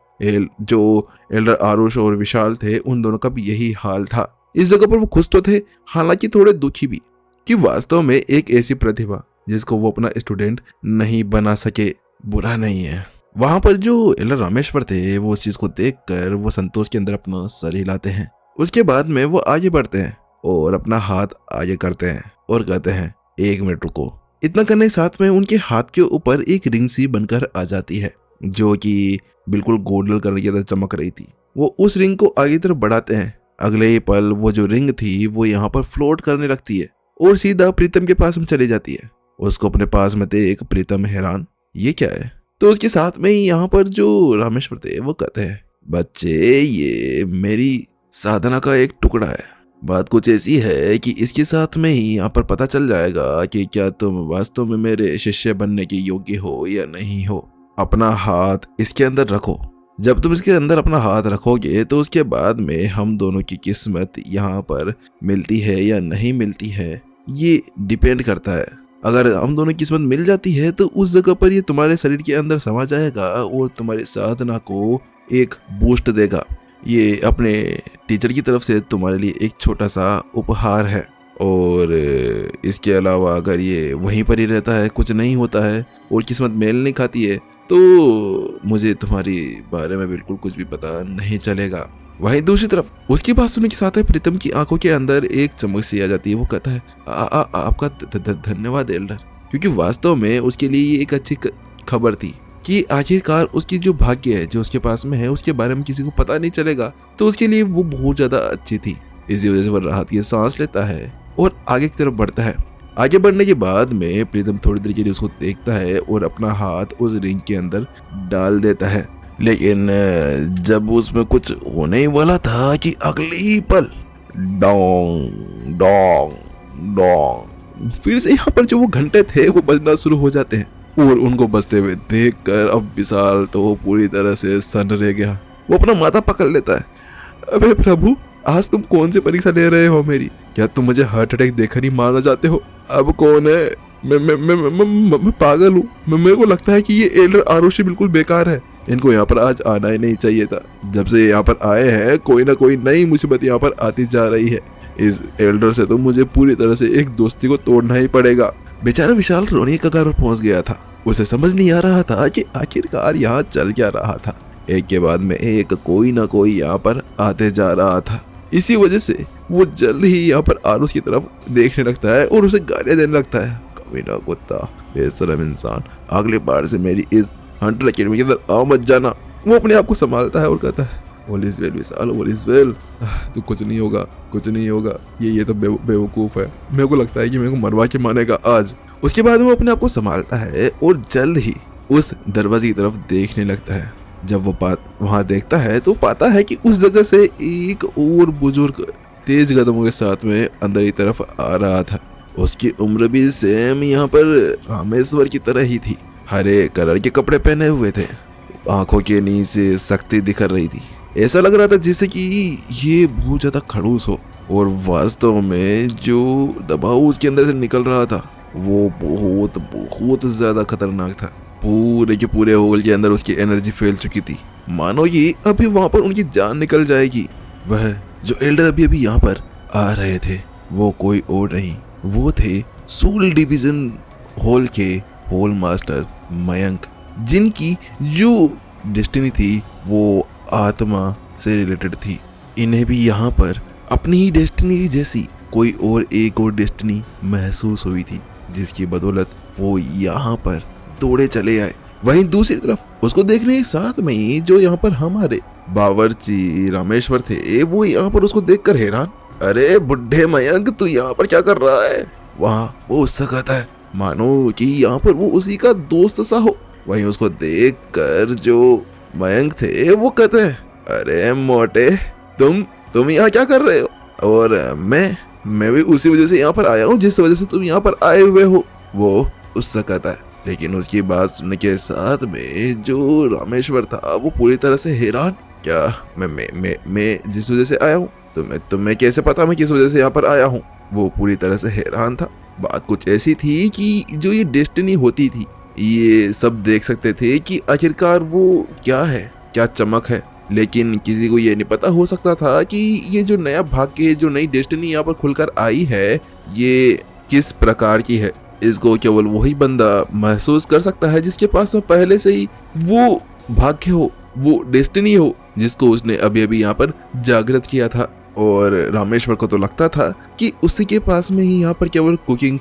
जो एल्डर आरुष और विशाल थे उन दोनों का भी यही हाल था। इस जगह पर वो खुश तो थे, हालांकि थोड़े दुखी भी, कि वास्तव में एक ऐसी प्रतिभा जिसको वो अपना स्टूडेंट नहीं बना सके बुरा नहीं है। वहां पर जो एल्डर रामेश्वर थे वो उस चीज को देखकर वो संतोष के अंदर अपना सर हिलाते हैं। उसके बाद में वो आगे बढ़ते हैं और अपना हाथ आगे करते हैं और कहते हैं, 1 मिनट रुको। इतना करने के साथ में उनके हाथ के ऊपर एक रिंग सी बनकर आ जाती है जो कि बिल्कुल गोल्डन कलर की तरह चमक रही थी। वो उस रिंग को आगे तरफ बढ़ाते हैं। अगले ही पल वो जो रिंग थी वो यहाँ पर फ्लोट करने लगती है और सीधा प्रीतम के पास में चली जाती है। उसको अपने पास में देख प्रीतम हैरान, ये क्या है। तो उसके साथ में ही यहाँ पर जो रामेश्वर थे वो कहते हैं, बच्चे ये मेरी साधना का एक टुकड़ा है। बात कुछ ऐसी है कि इसके साथ में ही यहाँ पर पता चल जाएगा कि क्या तुम वास्तव में मेरे शिष्य बनने के योग्य हो या नहीं हो। अपना हाथ इसके अंदर रखो। जब तुम इसके अंदर अपना हाथ रखोगे तो उसके बाद में हम दोनों की किस्मत यहाँ पर मिलती है या नहीं मिलती है ये डिपेंड करता है। अगर हम दोनों की किस्मत मिल जाती है तो उस जगह पर ये तुम्हारे शरीर के अंदर समा जाएगा और तुम्हारी साधना को एक बूस्ट देगा। ये अपने टीचर की तरफ से तुम्हारे लिए एक छोटा सा उपहार है। और इसके अलावा अगर ये वहीं पर ही रहता है, कुछ नहीं होता है और किस्मत मेल नहीं खाती है तो मुझे तुम्हारी बारे में बिल्कुल कुछ भी पता नहीं चलेगा। वहीं दूसरी तरफ उसकी बात सुनने के साथ ही प्रीतम की आंखों के अंदर एक चमक सी आ जाती है। वो कहता है, आपका धन्यवाद एल्डर, क्योंकि वास्तव में उसके लिए ये एक अच्छी खबर थी कि आखिरकार उसकी जो भाग्य है जो उसके पास में है उसके बारे में किसी को पता नहीं चलेगा, तो उसके लिए वो बहुत ज्यादा अच्छी थी। इसी वजह से वो राहत की सांस लेता है और आगे की तरफ बढ़ता है। आगे बढ़ने के बाद में प्रीतम थोड़ी देर के लिए उसको देखता है और अपना हाथ उस रिंग के अंदर डाल देता है। लेकिन जब उसमें कुछ होने ही वाला था कि अगले ही पल डोंग डोंग डोंग फिर से यहाँ पर जो वो घंटे थे वो बजना शुरू हो जाते हैं और उनको बजते हुए देखकर अब विशाल तो पूरी तरह से सन्न रह गया। वो अपना माथा पकड़ लेता है, अबे प्रभु, आज तुम कौन सी परीक्षा ले रहे हो मेरी? क्या तुम मुझे हार्ट अटैक देकर ही मारना चाहते हो? अब कौन है? मैं पागल हूँ। मेरे को लगता है कि ये एल्डर आरुषि बिल्कुल बेकार है। इनको यहाँ पर आज आना ही नहीं चाहिए था। जब से यहाँ पर आए हैं कोई ना कोई नई मुसीबत यहाँ पर आती जा रही है। इस एल्डर से तो मुझे पूरी तरह से एक दोस्ती को तोड़ना ही पड़ेगा। बेचारा विशाल रोने की कगार पर पहुंच गया था। उसे समझ नहीं आ रहा था कि आखिरकार यहाँ चल क्या रहा था। एक के बाद में एक कोई ना कोई यहाँ पर आते जा रहा था। इसी वजह से वो जल्द ही यहाँ पर आरुष की तरफ देखने लगता है और उसे गालियां देने लगता है, कमीना कुत्ता, बेशरम इंसान, अगली बार से मेरी इस हंटर अकेडमी के अंदर आओ मत जाना। वो अपने आप को संभालता है और कहता है, all is well Vishal, all is well. तो कुछ नहीं होगा, कुछ नहीं होगा। ये तो बेवकूफ़ है। मेरे को लगता है कि मेरे को मरवा के मानेगा आज। उसके बाद वो अपने आप को संभालता है और जल्द ही उस दरवाजे की तरफ देखने लगता है। जब वो वहां देखता है तो पाता है कि उस जगह से एक और बुजुर्ग तेज कदमों के साथ में अंदर की तरफ आ रहा था। उसकी उम्र भी सेम यहाँ पर रामेश्वर की तरह ही थी। हरे कलर के कपड़े पहने हुए थे। आंखों के नीचे शक्ति दिखर रही थी। ऐसा लग रहा था जैसे कि ये बहुत ज्यादा खड़ूस हो, और वास्तव में जो दबाव उसके अंदर से निकल रहा था वो बहुत बहुत ज्यादा खतरनाक था। पूरे के पूरे हॉल के अंदर उसकी एनर्जी फैल चुकी थी, मानो ये अभी वहां पर उनकी जान निकल जाएगी। वह जो एल्डर अभी अभी यहाँ पर आ रहे थे वो कोई और नहीं, वो थे सोल डिवीजन हॉल के हॉल मास्टर मयंक, जिनकी जो डेस्टिनी थी वो आत्मा से रिलेटेड थी। इन्हें भी यहाँ पर अपनी ही डेस्टिनी जैसी कोई और एक और डेस्टिनी महसूस हुई थी, जिसकी बदौलत वो यहाँ पर दौड़े चले आए। वहीं दूसरी तरफ उसको देखने के साथ में ही जो यहाँ पर हमारे बावर्ची रामेश्वर थे वो यहाँ पर उसको देखकर हैरान, अरे बुढ़े मयंक तू यहाँ पर क्या कर रहा है? वहाँ वो उससे कहता है मानो कि यहाँ पर वो उसी का दोस्त सा हो। वहीं उसको देखकर जो मयंक थे वो कहते हैं, अरे मोटे तुम यहाँ क्या कर रहे हो? और मैं भी उसी वजह से यहाँ पर आया हूँ जिस वजह से तुम यहाँ पर आए हुए हो, वो उससे कहता है। लेकिन उसकी बात सुनने के साथ में जो रामेश्वर था वो पूरी तरह से हैरान, क्या मैं जिस वजह से आया हूँ तुम्हें कैसे पता मैं किस वजह से यहाँ पर आया हूँ? वो पूरी तरह से हैरान था। बात कुछ ऐसी थी कि जो ये डेस्टिनी होती थी ये सब देख सकते थे कि आखिरकार वो क्या है, क्या चमक है, लेकिन किसी को ये नहीं पता हो सकता था कि ये जो नया भाग्य, जो नई डेस्टिनी यहाँ पर खुलकर आई है ये किस प्रकार की है। इसको केवल वही बंदा महसूस कर सकता है जिसके पास में पहले से ही वो भाग्य हो, वो डेस्टिनी हो जिसको उसने अभी अभी यहाँ पर जागृत किया था। और रामेश्वर को तो लगता था कि उसी के पास में ही यहाँ पर केवल कुकिंग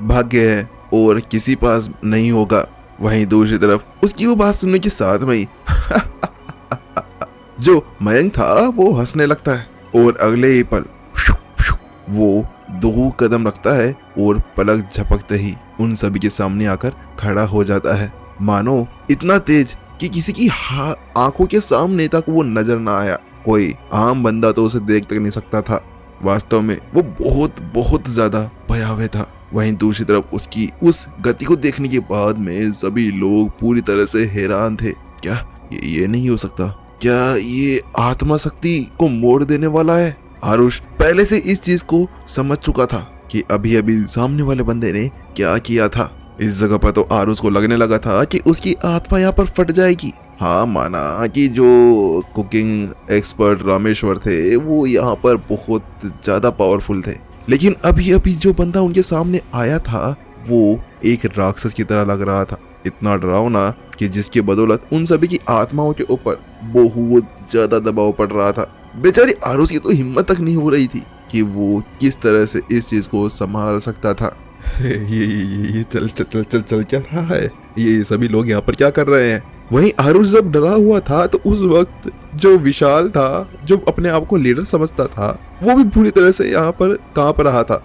भाग्य है और किसी पास नहीं होगा। वहीं दूसरी तरफ उसकी वो बात सुनने के साथ में ही जो मयंक था वो हंसने लगता है और अगले ही पल वो 2 कदम रखता है और पलक झपकते ही उन सभी के सामने आकर खड़ा हो जाता है, मानो इतना तेज कि किसी की आंखों के सामने तक वो नजर ना आया। कोई आम बंदा तो उसे देख तक नहीं सकता था। वास्तव में वो बहुत बहुत ज्यादा भयावह था। वहीं दूसरी तरफ उसकी उस गति को देखने के बाद में सभी लोग पूरी तरह से हैरान थे। क्या ये नहीं हो सकता? क्या ये आत्मा शक्ति को मोड़ देने वाला है? आरुष पहले से इस चीज को समझ चुका था कि अभी अभी सामने वाले बंदे ने क्या किया था। इस जगह पर तो आरुष को लगने लगा था कि उसकी आत्मा यहाँ पर फट जाएगी। हाँ, माना कि जो कुकिंग एक्सपर्ट रामेश्वर थे वो यहाँ पर बहुत ज्यादा पावरफुल थे, लेकिन अभी अभी जो बंदा उनके सामने आया था वो एक राक्षस की तरह लग रहा था, इतना डरावना कि जिसकी बदौलत उन सभी की आत्माओं के ऊपर बहुत ज्यादा दबाव पड़ रहा था। बेचारी आरुष की तो हिम्मत तक नहीं हो रही थी कि वो किस तरह से इस चीज को संभाल सकता था। ये चल क्या रहा है? ये सभी लोग यहाँ पर क्या कर रहे हैं? वहीं आरुष जब डरा हुआ था तो उस वक्त जो विशाल था, जो अपने आप को लीडर समझता था, वो भी पूरी तरह से यहाँ पर कांप रहा था।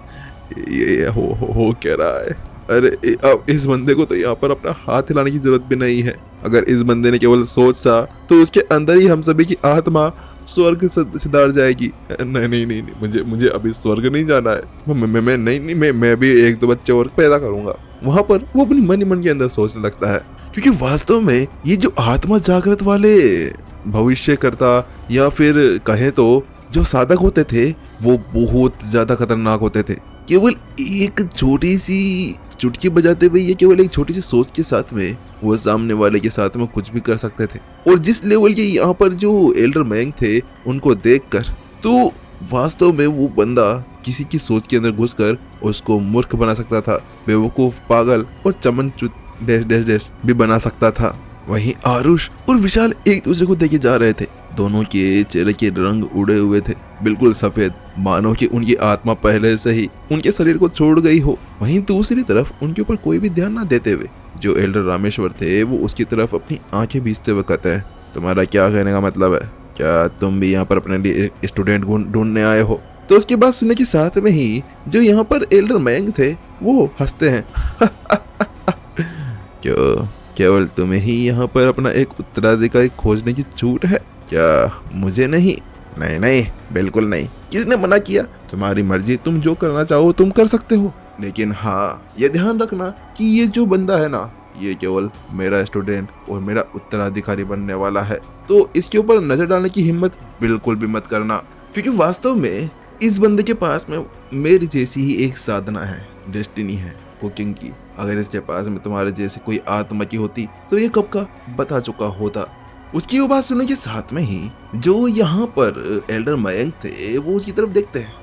ये हो क्या रहा है? अरे अब इस बंदे को तो यहाँ पर अपना हाथ हिलाने की जरूरत भी नहीं है। अगर इस बंदे ने केवल सोचा तो उसके अंदर ही हम सभी की आत्मा स्वर्ग सिधार जाएगी। नहीं, मुझे अभी स्वर्ग नहीं जाना है। मैं भी 1-2 बच्चे और पैदा करूंगा। वहां पर वो अपनी मन के अंदर सोचने लगता है, क्योंकि वास्तव में ये जो आत्मा जागृत वाले भविष्य करता या फिर कहे तो जो साधक होते थे वो बहुत ज्यादा खतरनाक होते थे। केवल एक छोटी सी चुटकी बजाते हुए, ये केवल एक छोटी सी सोच के साथ में वो सामने वाले के साथ में कुछ भी कर सकते थे। और जिस लेवल के यहाँ पर जो एल्डर मयंक थे उनको देखकर तो वास्तव में वो बंदा किसी की सोच के अंदर घुसकर उसको मूर्ख बना सकता था, बेवकूफ, पागल और चमनचूत डैश भी बना सकता था। वहीं आरुष और विशाल एक दूसरे को देखे जा रहे थे। दोनों के चेहरे के रंग उड़े हुए थे, बिल्कुल सफेद, मानो कि उनकी आत्मा पहले से ही उनके शरीर को छोड़ गई हो। वहीं दूसरी तरफ उनके ऊपर कोई भी ध्यान न देते हुए जो एल्डर रामेश्वर थे वो उसकी तरफ अपनी आंखें भींचते हुए कहते हैं, तुम्हारा क्या कहने का मतलब है? क्या तुम भी यहाँ पर अपने लिए स्टूडेंट ढूंढने आए हो? तो उसकी बात सुनने के साथ में ही जो यहाँ पर एल्डर मयंक थे वो हंसते हैं। क्यों, केवल तुम्हें ही यहाँ पर अपना एक उत्तराधिकारी खोजने की छूट है क्या? मुझे नहीं। नहीं, बिल्कुल नहीं। किसने मना किया? तुम्हारी मर्जी, तुम जो करना चाहो तुम कर सकते हो, लेकिन हाँ ये ध्यान रखना कि ये जो बंदा है ना ये केवल मेरा स्टूडेंट और मेरा उत्तराधिकारी बनने वाला है, तो इसके ऊपर नजर डालने की हिम्मत बिल्कुल भी मत करना, क्योंकि वास्तव में इस बंदे के पास में मेरी जैसी ही एक साधना है, डेस्टिनी है कुकिंग की। अगर इसके पास में तुम्हारे जैसे कोई आत्मा की होती तो ये कब का बता चुका होता। उसकी वो बात सुनने के साथ में ही जो यहाँ पर एल्डर मयंक थे वो उसकी तरफ देखते हैं।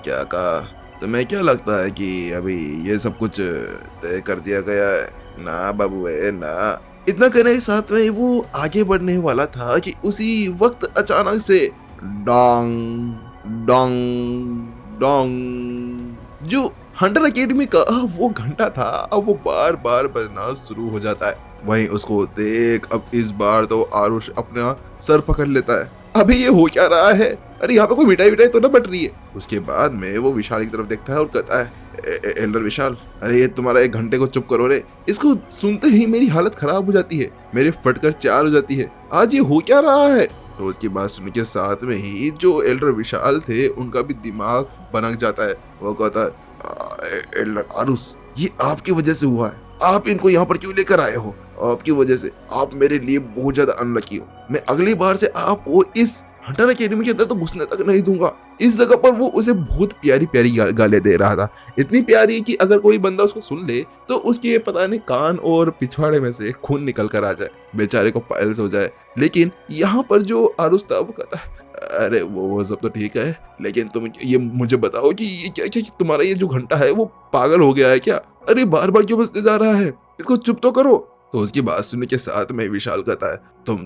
क्या कहा? तुम्हें क्या लगता है कि अभी ये सब कुछ तय कर दिया गया है? ना बाबू है ना। इतना कहने के साथ में वो आगे बढ़ने वाला था कि उसी वक्त अचानक से डोंग डोंग डोंग, जो हंटर अकेडमी का वो घंटा था अब वो बार बार बजना शुरू हो जाता है। वहीं उसको देख अब इस बार तो आरुष अपना सर पकड़ लेता है। अभी ये हो क्या रहा है? अरे यहाँ पे कोई मिठाई विठाई तो ना बट रही है। उसके बाद में वो विशाल की तरफ देखता है और कहता है, एल्डर विशाल, अरे ये तुम्हारा 1 घंटे को चुप करो रे। इसको सुनते ही मेरी हालत खराब हो जाती है, मेरे फटकर 4 हो जाती है। आज ये हो क्या रहा है? तो उसकी बात सुनने के साथ में ही जो एल्डर विशाल थे उनका भी दिमाग बनक जाता है। वो कहता है, एल्डर आरुष, ये आपकी वजह से हुआ है। आप इनको यहाँ पर क्यों लेकर आए हो? आपकी वजह से आप मेरे लिए बहुत ज्यादा अनलकी हो। मैं अगली बार से आपको इस हंटर अकेडमी के अंदर तो घुसने तक नहीं दूंगा। इस जगह पर वो उसे बहुत प्यारी प्यारी गालियां दे रहा था, इतनी प्यारी कि अगर कोई बंदा उसको सुन ले तो उसके पता नहीं कान और पिछवाड़े में से खून निकल कर आ जाए, बेचारे को पाइल्स हो जाए। लेकिन यहाँ पर जो आरुष था वो कहता है, अरे वो सब तो ठीक है, लेकिन तुम ये मुझे बताओ कि ये क्या तुम्हारा ये जो घंटा है वो पागल हो गया है क्या? अरे बार बार क्यों बजते जा रहा है? इसको चुप तो करो। तो उसकी बात सुनने के साथ में विशाल कहता है,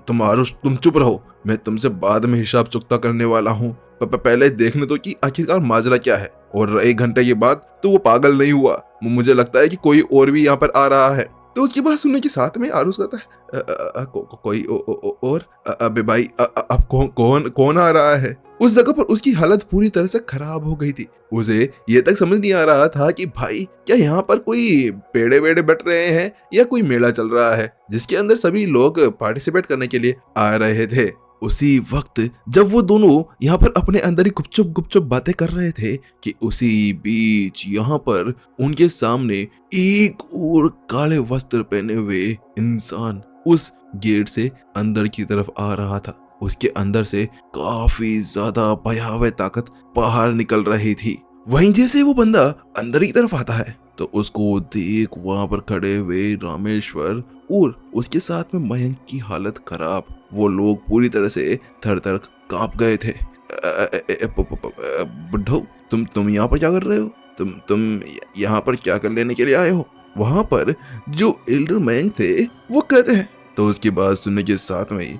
तुम आरुष, तुम चुप रहो, मैं तुमसे बाद में हिसाब चुकता करने वाला हूँ। पहले देखने दो कि आखिरकार माजरा क्या है। और 1 घंटे के बाद तो वो पागल नहीं हुआ, मुझे लगता है कि कोई और भी यहाँ पर आ रहा है। तो उसकी बात सुनने के साथ में आरुष कहता है, कोई और? अबे भाई, अब कौन आ रहा है? उस जगह पर उसकी हालत पूरी तरह से खराब हो गई थी। उसे ये तक समझ नहीं आ रहा था कि भाई क्या यहाँ पर कोई पेड़े वेड़े बट रहे हैं या कोई मेला चल रहा है जिसके अंदर सभी लोग पार्टिसिपेट करने के लिए आ रहे थे। उसी वक्त जब वो दोनों यहाँ पर अपने अंदर ही गुपचुप बातें कर रहे थे कि उसी बीच यहाँ पर उनके सामने एक और काले वस्त्र पहने हुए इंसान उस गेट से अंदर की तरफ आ रहा था। उसके अंदर से काफी ज्यादा भयावह ताकत बाहर निकल रही थी। वहीं जैसे वो बंदा अंदर की तरफ आता है तो उसको देख वहां पर खड़े हुए रामेश्वर और उसके साथ में मयंक की हालत खराब। वो लोग पूरी तरह से थर-थर कांप गए थे। बुड्ढो, तुम यहाँ पर क्या कर रहे हो? तुम यहाँ पर क्या कर लेने के लिए आए हो? वहां पर जो एल्डर मयंक थे वो कहते हैं। तो उसकी बात सुनने के साथ में ही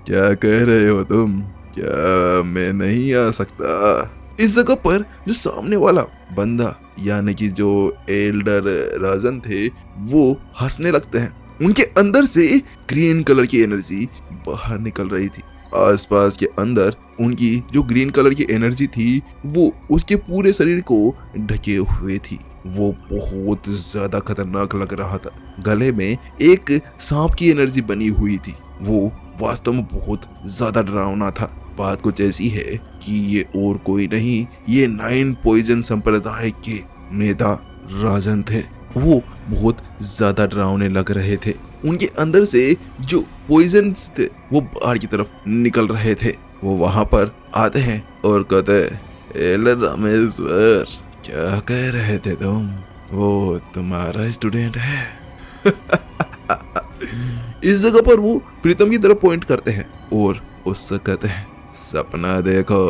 क्या कह रहे हो तुम? क्या मैं नहीं आ सकता? इस जगह पर जो सामने वाला बंदा यानी कि जो एल्डर राजन थे वो हंसने लगते हैं। उनके अंदर से ग्रीन कलर की एनर्जी बाहर निकल रही थी। आसपास के अंदर उनकी जो ग्रीन कलर की एनर्जी थी वो उसके पूरे शरीर को ढके हुए थी। वो बहुत ज्यादा खतरनाक लग रहा था। गले में एक सांप की एनर्जी बनी हुई थी। वो वास्तव में बहुत ज्यादा डरावना था। बात कुछ ऐसी है कि ये और कोई नहीं, ये 9 पॉइजन संप्रदाय के नेता राजन थे। वो बहुत ज्यादा डरावने लग रहे थे। उनके अंदर से जो पॉइजन थे वो बाहर की तरफ निकल रहे थे। वो वहां पर आते हैं और कहते हैं, एल्डर रामेश्वर, क्या कह रहे थे तुम? वो तुम्हारा स्टूडेंट है? इस जगह पर वो प्रीतम की तरफ पॉइंट करते हैं और उससे कहते हैं, सपना देखो।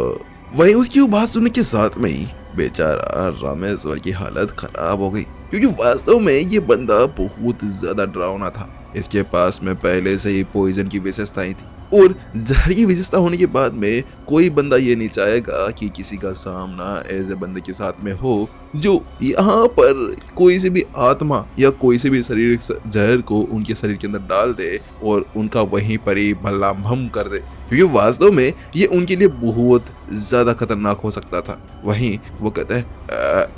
वहीं उसकी बात सुनने के साथ में ही बेचारा रामेश्वर की हालत खराब हो गई, क्योंकि वास्तव में ये बंदा बहुत ज्यादा डरावना था। इसके पास में पहले से ही पॉइजन की विशेषताएं थी और जहर की विशेषता होने के बाद में कोई बंदा ये नहीं चाहेगा कि किसी का सामना ऐसे बंदे के साथ में हो जो यहाँ पर कोई से भी आत्मा या कोई से भी शरीर जहर को उनके शरीर के अंदर डाल दे और उनका वहीं पर ही भल्लाभम कर दे, क्योंकि वास्तव में ये उनके लिए बहुत ज्यादा खतरनाक हो सकता था। वहीं वो कहता है,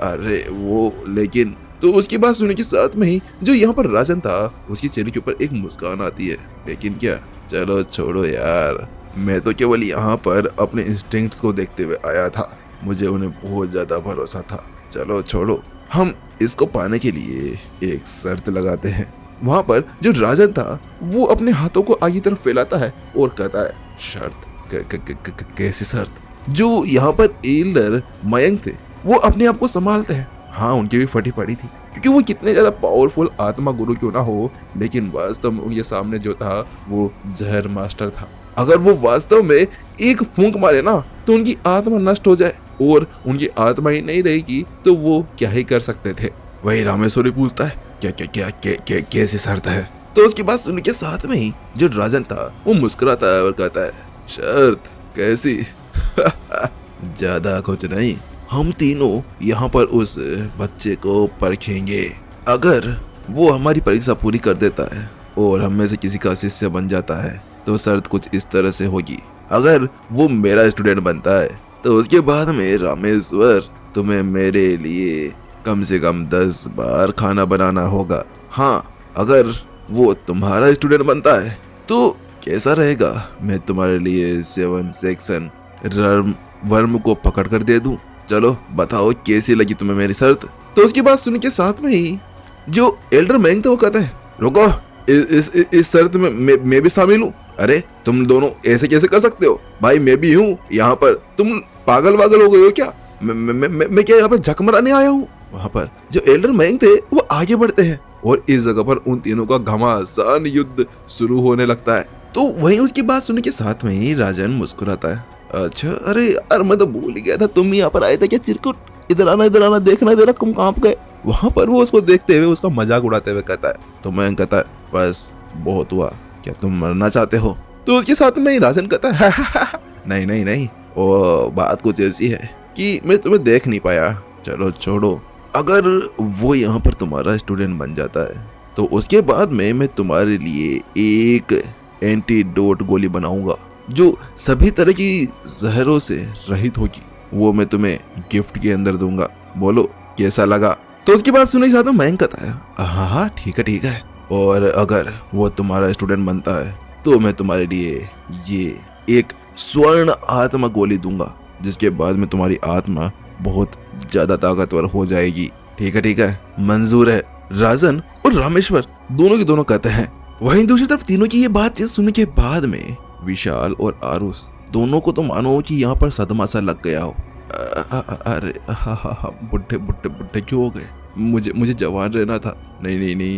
अरे वो लेकिन। तो उसकी बात सुनने के साथ में ही जो यहाँ पर राजन था उसके चेहरे के ऊपर एक मुस्कान आती है। लेकिन क्या? चलो छोड़ो यार, मैं तो केवल यहाँ पर अपने इंस्टिंक्ट्स को देखते हुए आया था। मुझे उन्हें बहुत ज्यादा भरोसा था। चलो छोड़ो, हम इसको पाने के लिए एक शर्त लगाते हैं। वहां पर जो राजन था वो अपने हाथों को आगे तरफ फैलाता है और कहता है, शर्त? कैसी शर्त? जो यहाँ पर एल्डर मयंक थे वो अपने आप को संभालते हैं। हाँ, उनकी भी फटी पड़ी थी, क्योंकि वो कितने ज्यादा पावरफुल आत्मा गुरु क्यों ना हो, लेकिन वास्तव में उनके सामने जो था वो जहर मास्टर था। अगर वो वास्तव में एक फूंक मारे ना तो उनकी आत्मा नष्ट हो जाए, और उनकी आत्मा ही नहीं रहेगी तो वो क्या ही कर सकते थे। वही रामेश्वरी पूछता है, क्या क्या क्या क्या, क्या कैसी शर्त है? तो उसकी बात सुन के साथ में ही जो राजन था वो मुस्कुराता है और कहता है, शर्त कैसी? ज्यादा कुछ नहीं, हम तीनों यहाँ पर उस बच्चे को परखेंगे। अगर वो हमारी परीक्षा पूरी कर देता है और हम में से किसी का शिष्य बन जाता है तो शर्त कुछ इस तरह से होगी। अगर वो मेरा स्टूडेंट बनता है तो उसके बाद में रामेश्वर तुम्हें मेरे लिए कम से कम 10 बार खाना बनाना होगा। हाँ, अगर वो तुम्हारा स्टूडेंट बनता है तो कैसा रहेगा, मैं तुम्हारे लिए 7 सेक्शन वर्म को पकड़ कर दे दूं। चलो बताओ कैसी लगी तुम्हें मेरी शर्त? तो उसकी बात सुन के साथ में ही जो एल्डर मैंग था वो कहता है, रुको, इस शर्त में मैं भी शामिल हूँ। अरे तुम दोनों ऐसे कैसे कर सकते हो भाई? मैं भी हूँ यहाँ पर। तुम पागल वागल हो गए हो क्या? मैं क्या यहाँ पर झक मराने आया हूँ? वहाँ पर जो एल्डर मैंग थे वो आगे बढ़ते हैं और इस जगह पर उन तीनों का घमासान युद्ध शुरू होने लगता है। तो वहीं उसकी बात सुनने के साथ में ही राजन मुस्कुराता है, अच्छा, अरे यार मैं तो भूल गया था तुम यहाँ पर आए थे क्या चिरकुट? इधर आना देखना देना, तुम कहाँ गए? वहाँ पर वो उसको देखते हुए उसका मजाक उड़ाते हुए कहता है, तो मैं कहता है, बस बहुत हुआ, क्या तुम मरना चाहते हो? तो उसके साथ में ही राजन कहता है, नहीं नहीं नहीं, वो बात कुछ ऐसी है कि मैं तुम्हें देख नहीं पाया। चलो छोड़ो, अगर वो यहाँ पर तुम्हारा स्टूडेंट बन जाता है तो उसके बाद में मैं तुम्हारे लिए एक एंटीडोट गोली बनाऊंगा जो सभी तरह की जहरों से रहित होगी। वो मैं तुम्हें गिफ्ट के अंदर दूंगा, बोलो कैसा लगा? तो उसकी बात सुनने के साथ मैं कहता है, हाँ ठीक है, और अगर वो तुम्हारा स्टूडेंट बनता है तो मैं तुम्हारे लिए ये एक स्वर्ण आत्मा गोली दूंगा, जिसके बाद में तुम्हारी आत्मा बहुत ज्यादा ताकतवर हो जाएगी। ठीक है, मंजूर है। राजन और रामेश्वर दोनों के दोनों कहते हैं। वहीं दूसरी तरफ तीनों की ये बातचीत सुनने के बाद में विशाल और आरुष दोनों को तो मानो कि यहाँ पर सदमा सा लग गया हो। अरे बुढ़े क्यों हो गए? मुझे जवान रहना था। नहीं,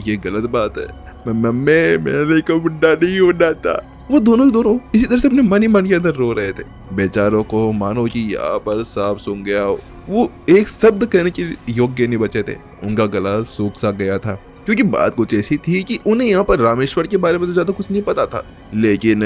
ये गलत बात है। मेरे को बुढ़ा नहीं होना था। वो दोनों इसी तरह से अपने मन ही मन के अंदर रो रहे थे। बेचारों को मानो कि यहाँ पर सांप सूंघ गया हो। वो एक शब्द कहने के योग्य नहीं बचे थे, उनका गला सूख सा गया था, क्योंकि बात कुछ ऐसी थी कि उन्हें यहाँ पर रामेश्वर के बारे में तो ज्यादा कुछ नहीं पता था, लेकिन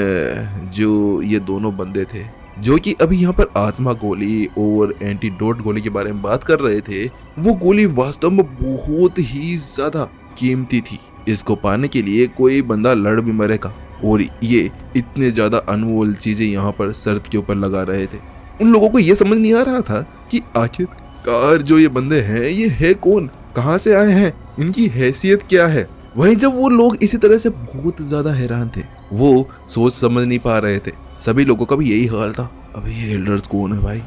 जो ये दोनों बंदे थे जो कि अभी यहाँ पर आत्मा गोली और एंटीडोट गोली के बारे में बात कर रहे थे, वो गोली वास्तव में बहुत ही ज्यादा कीमती थी। इसको पाने के लिए कोई बंदा लड़ भी मरेगा, और ये इतने ज्यादा अनमोल चीजें यहाँ पर शर्त के ऊपर लगा रहे थे। उन लोगों को ये समझ नहीं आ रहा था कि आखिरकार जो ये बंदे हैं ये है कौन, कहाँ से आए हैं, इनकी हैसियत क्या है। वहीं जब वो लोग इसी तरह से बहुत ज्यादा हैरान थे, वो सोच समझ नहीं पा रहे थे। सभी लोगों का भी यही हाल था। अबे ये एल्डर्स कौन है भाई?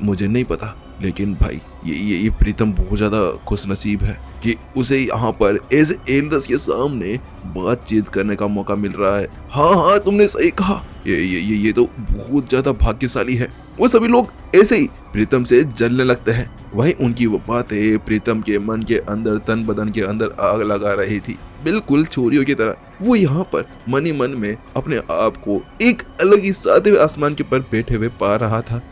मुझे नहीं पता, लेकिन भाई ये प्रीतम बहुत ज्यादा खुशनसीब है कि उसे यहाँ पर एज एल्डर्स के सामने बातचीत करने का मौका मिल रहा है। हाँ, तुमने सही कहा, ये तो बहुत ज्यादा भाग्यशाली है। वो सभी लोग ऐसे ही प्रीतम से जलने लगते हैं। वहीं उनकी वो बातें प्रीतम के मन के अंदर, तन बदन के अंदर आग लगा रही थी, बिल्कुल छोरियों की तरह। वो यहाँ पर मन ही मन में अपने आप को एक अलग ही सातवें आसमान के ऊपर बैठे हुए पा रहा था।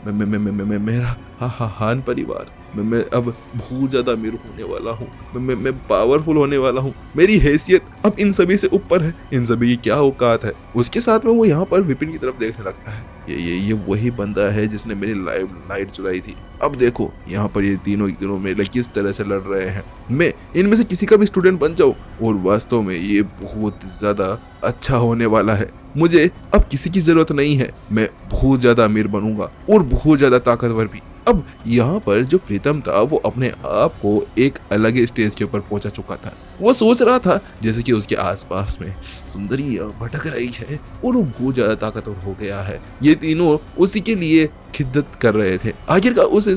मेरा हान परिवार, मैं अब बहुत ज्यादा अमीर होने वाला हूँ, मैं पावरफुल होने वाला हूँ, मेरी हैसियत अब इन सभी से ऊपर है, इन सभी की क्या औकात है। उसके साथ में वो यहाँ पर विपिन की तरफ देखने लगता है। ये वही बंदा है जिसने मेरी लाइट चुराई थी। अब देखो यहाँ पर ये तीनों मेले किस तरह से लड़ रहे हैं। मैं इनमें से किसी का भी स्टूडेंट बन जाऊं और वास्तव में ये बहुत ज्यादा अच्छा होने वाला है। मुझे अब किसी की जरूरत नहीं है, मैं बहुत ज्यादा अमीर बनूंगा और बहुत ज्यादा ताकतवर भी। अब यहाँ पर जो प्रीतम था वो अपने आप को एक अलग स्टेज के ऊपर पहुंचा चुका था। वो सोच रहा था जैसे कि उसके आसपास में सुंदरी भटक रही है और वो बहुत ज्यादा ताकतवर हो गया है। ये तीनों उसी के लिए खिद्दत कर रहे थे। आखिरकार उसे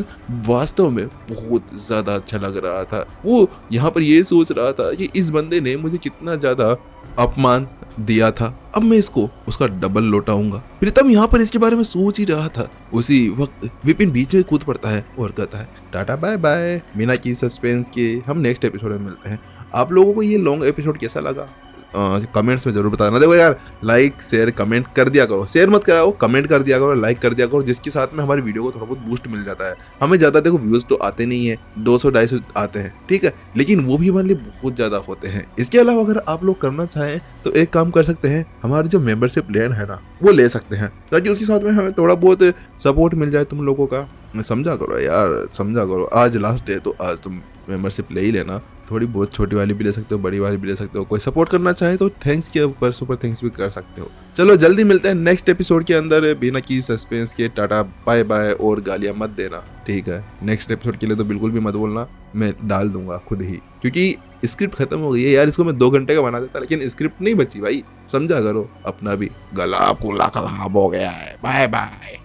वास्तव में बहुत ज्यादा अच्छा लग रहा था। वो यहाँ पर ये सोच रहा था कि इस बंदे ने मुझे कितना ज्यादा अपमान दिया था, अब मैं इसको उसका डबल लौटाऊंगा। प्रीतम यहाँ पर इसके बारे में सोच ही रहा था। उसी वक्त विपिन बीच में कूद पड़ता है और कहता है टाटा बाय बाय। बिना की सस्पेंस के हम नेक्स्ट एपिसोड में मिलते हैं। आप लोगों को ये लॉन्ग एपिसोड कैसा लगा कमेंट्स में जरूर बताना। देखो यार, लाइक शेयर कमेंट कर दिया करो, शेयर मत कराओ, कमेंट कर दिया करो, लाइक कर दिया करो, जिसके साथ में हमारी वीडियो को थोड़ा बहुत बूस्ट मिल जाता है। हमें ज्यादा देखो व्यूज तो आते नहीं है, 200-250 आते हैं, ठीक है, लेकिन वो भी हमारे लिए बहुत ज्यादा होते हैं। इसके अलावा अगर आप लोग करना चाहें तो एक काम कर सकते हैं, हमारे जो मेंबरशिप प्लान है ना वो ले सकते हैं, ताकि उसके साथ में हमें थोड़ा बहुत सपोर्ट मिल जाए तुम लोगों का। समझा करो यार, समझा करो। आज लास्ट डे तो आज तुम मेंबरशिप ले ही लेना। थोड़ी बहुत छोटी वाली भी ले सकते हो, बड़ी वाली भी ले सकते हो। कोई सपोर्ट करना चाहे तो थैंक्स के ऊपर सुपर थैंक्स भी कर सकते हो। चलो जल्दी मिलते हैं नेक्स्ट एपिसोड के अंदर। बिना की सस्पेंस के टाटा बाय बाय और गालियां मत देना, ठीक है। नेक्स्ट एपिसोड के लिए तो बिल्कुल भी मत बोलना, मैं डाल दूंगा खुद ही, क्योंकि स्क्रिप्ट खत्म हो गई है यार। इसको मैं 2 घंटे का बना देता, लेकिन स्क्रिप्ट नहीं बची भाई। समझा करो, अपना भी गला पूरा खराब हो गया है। Bye bye.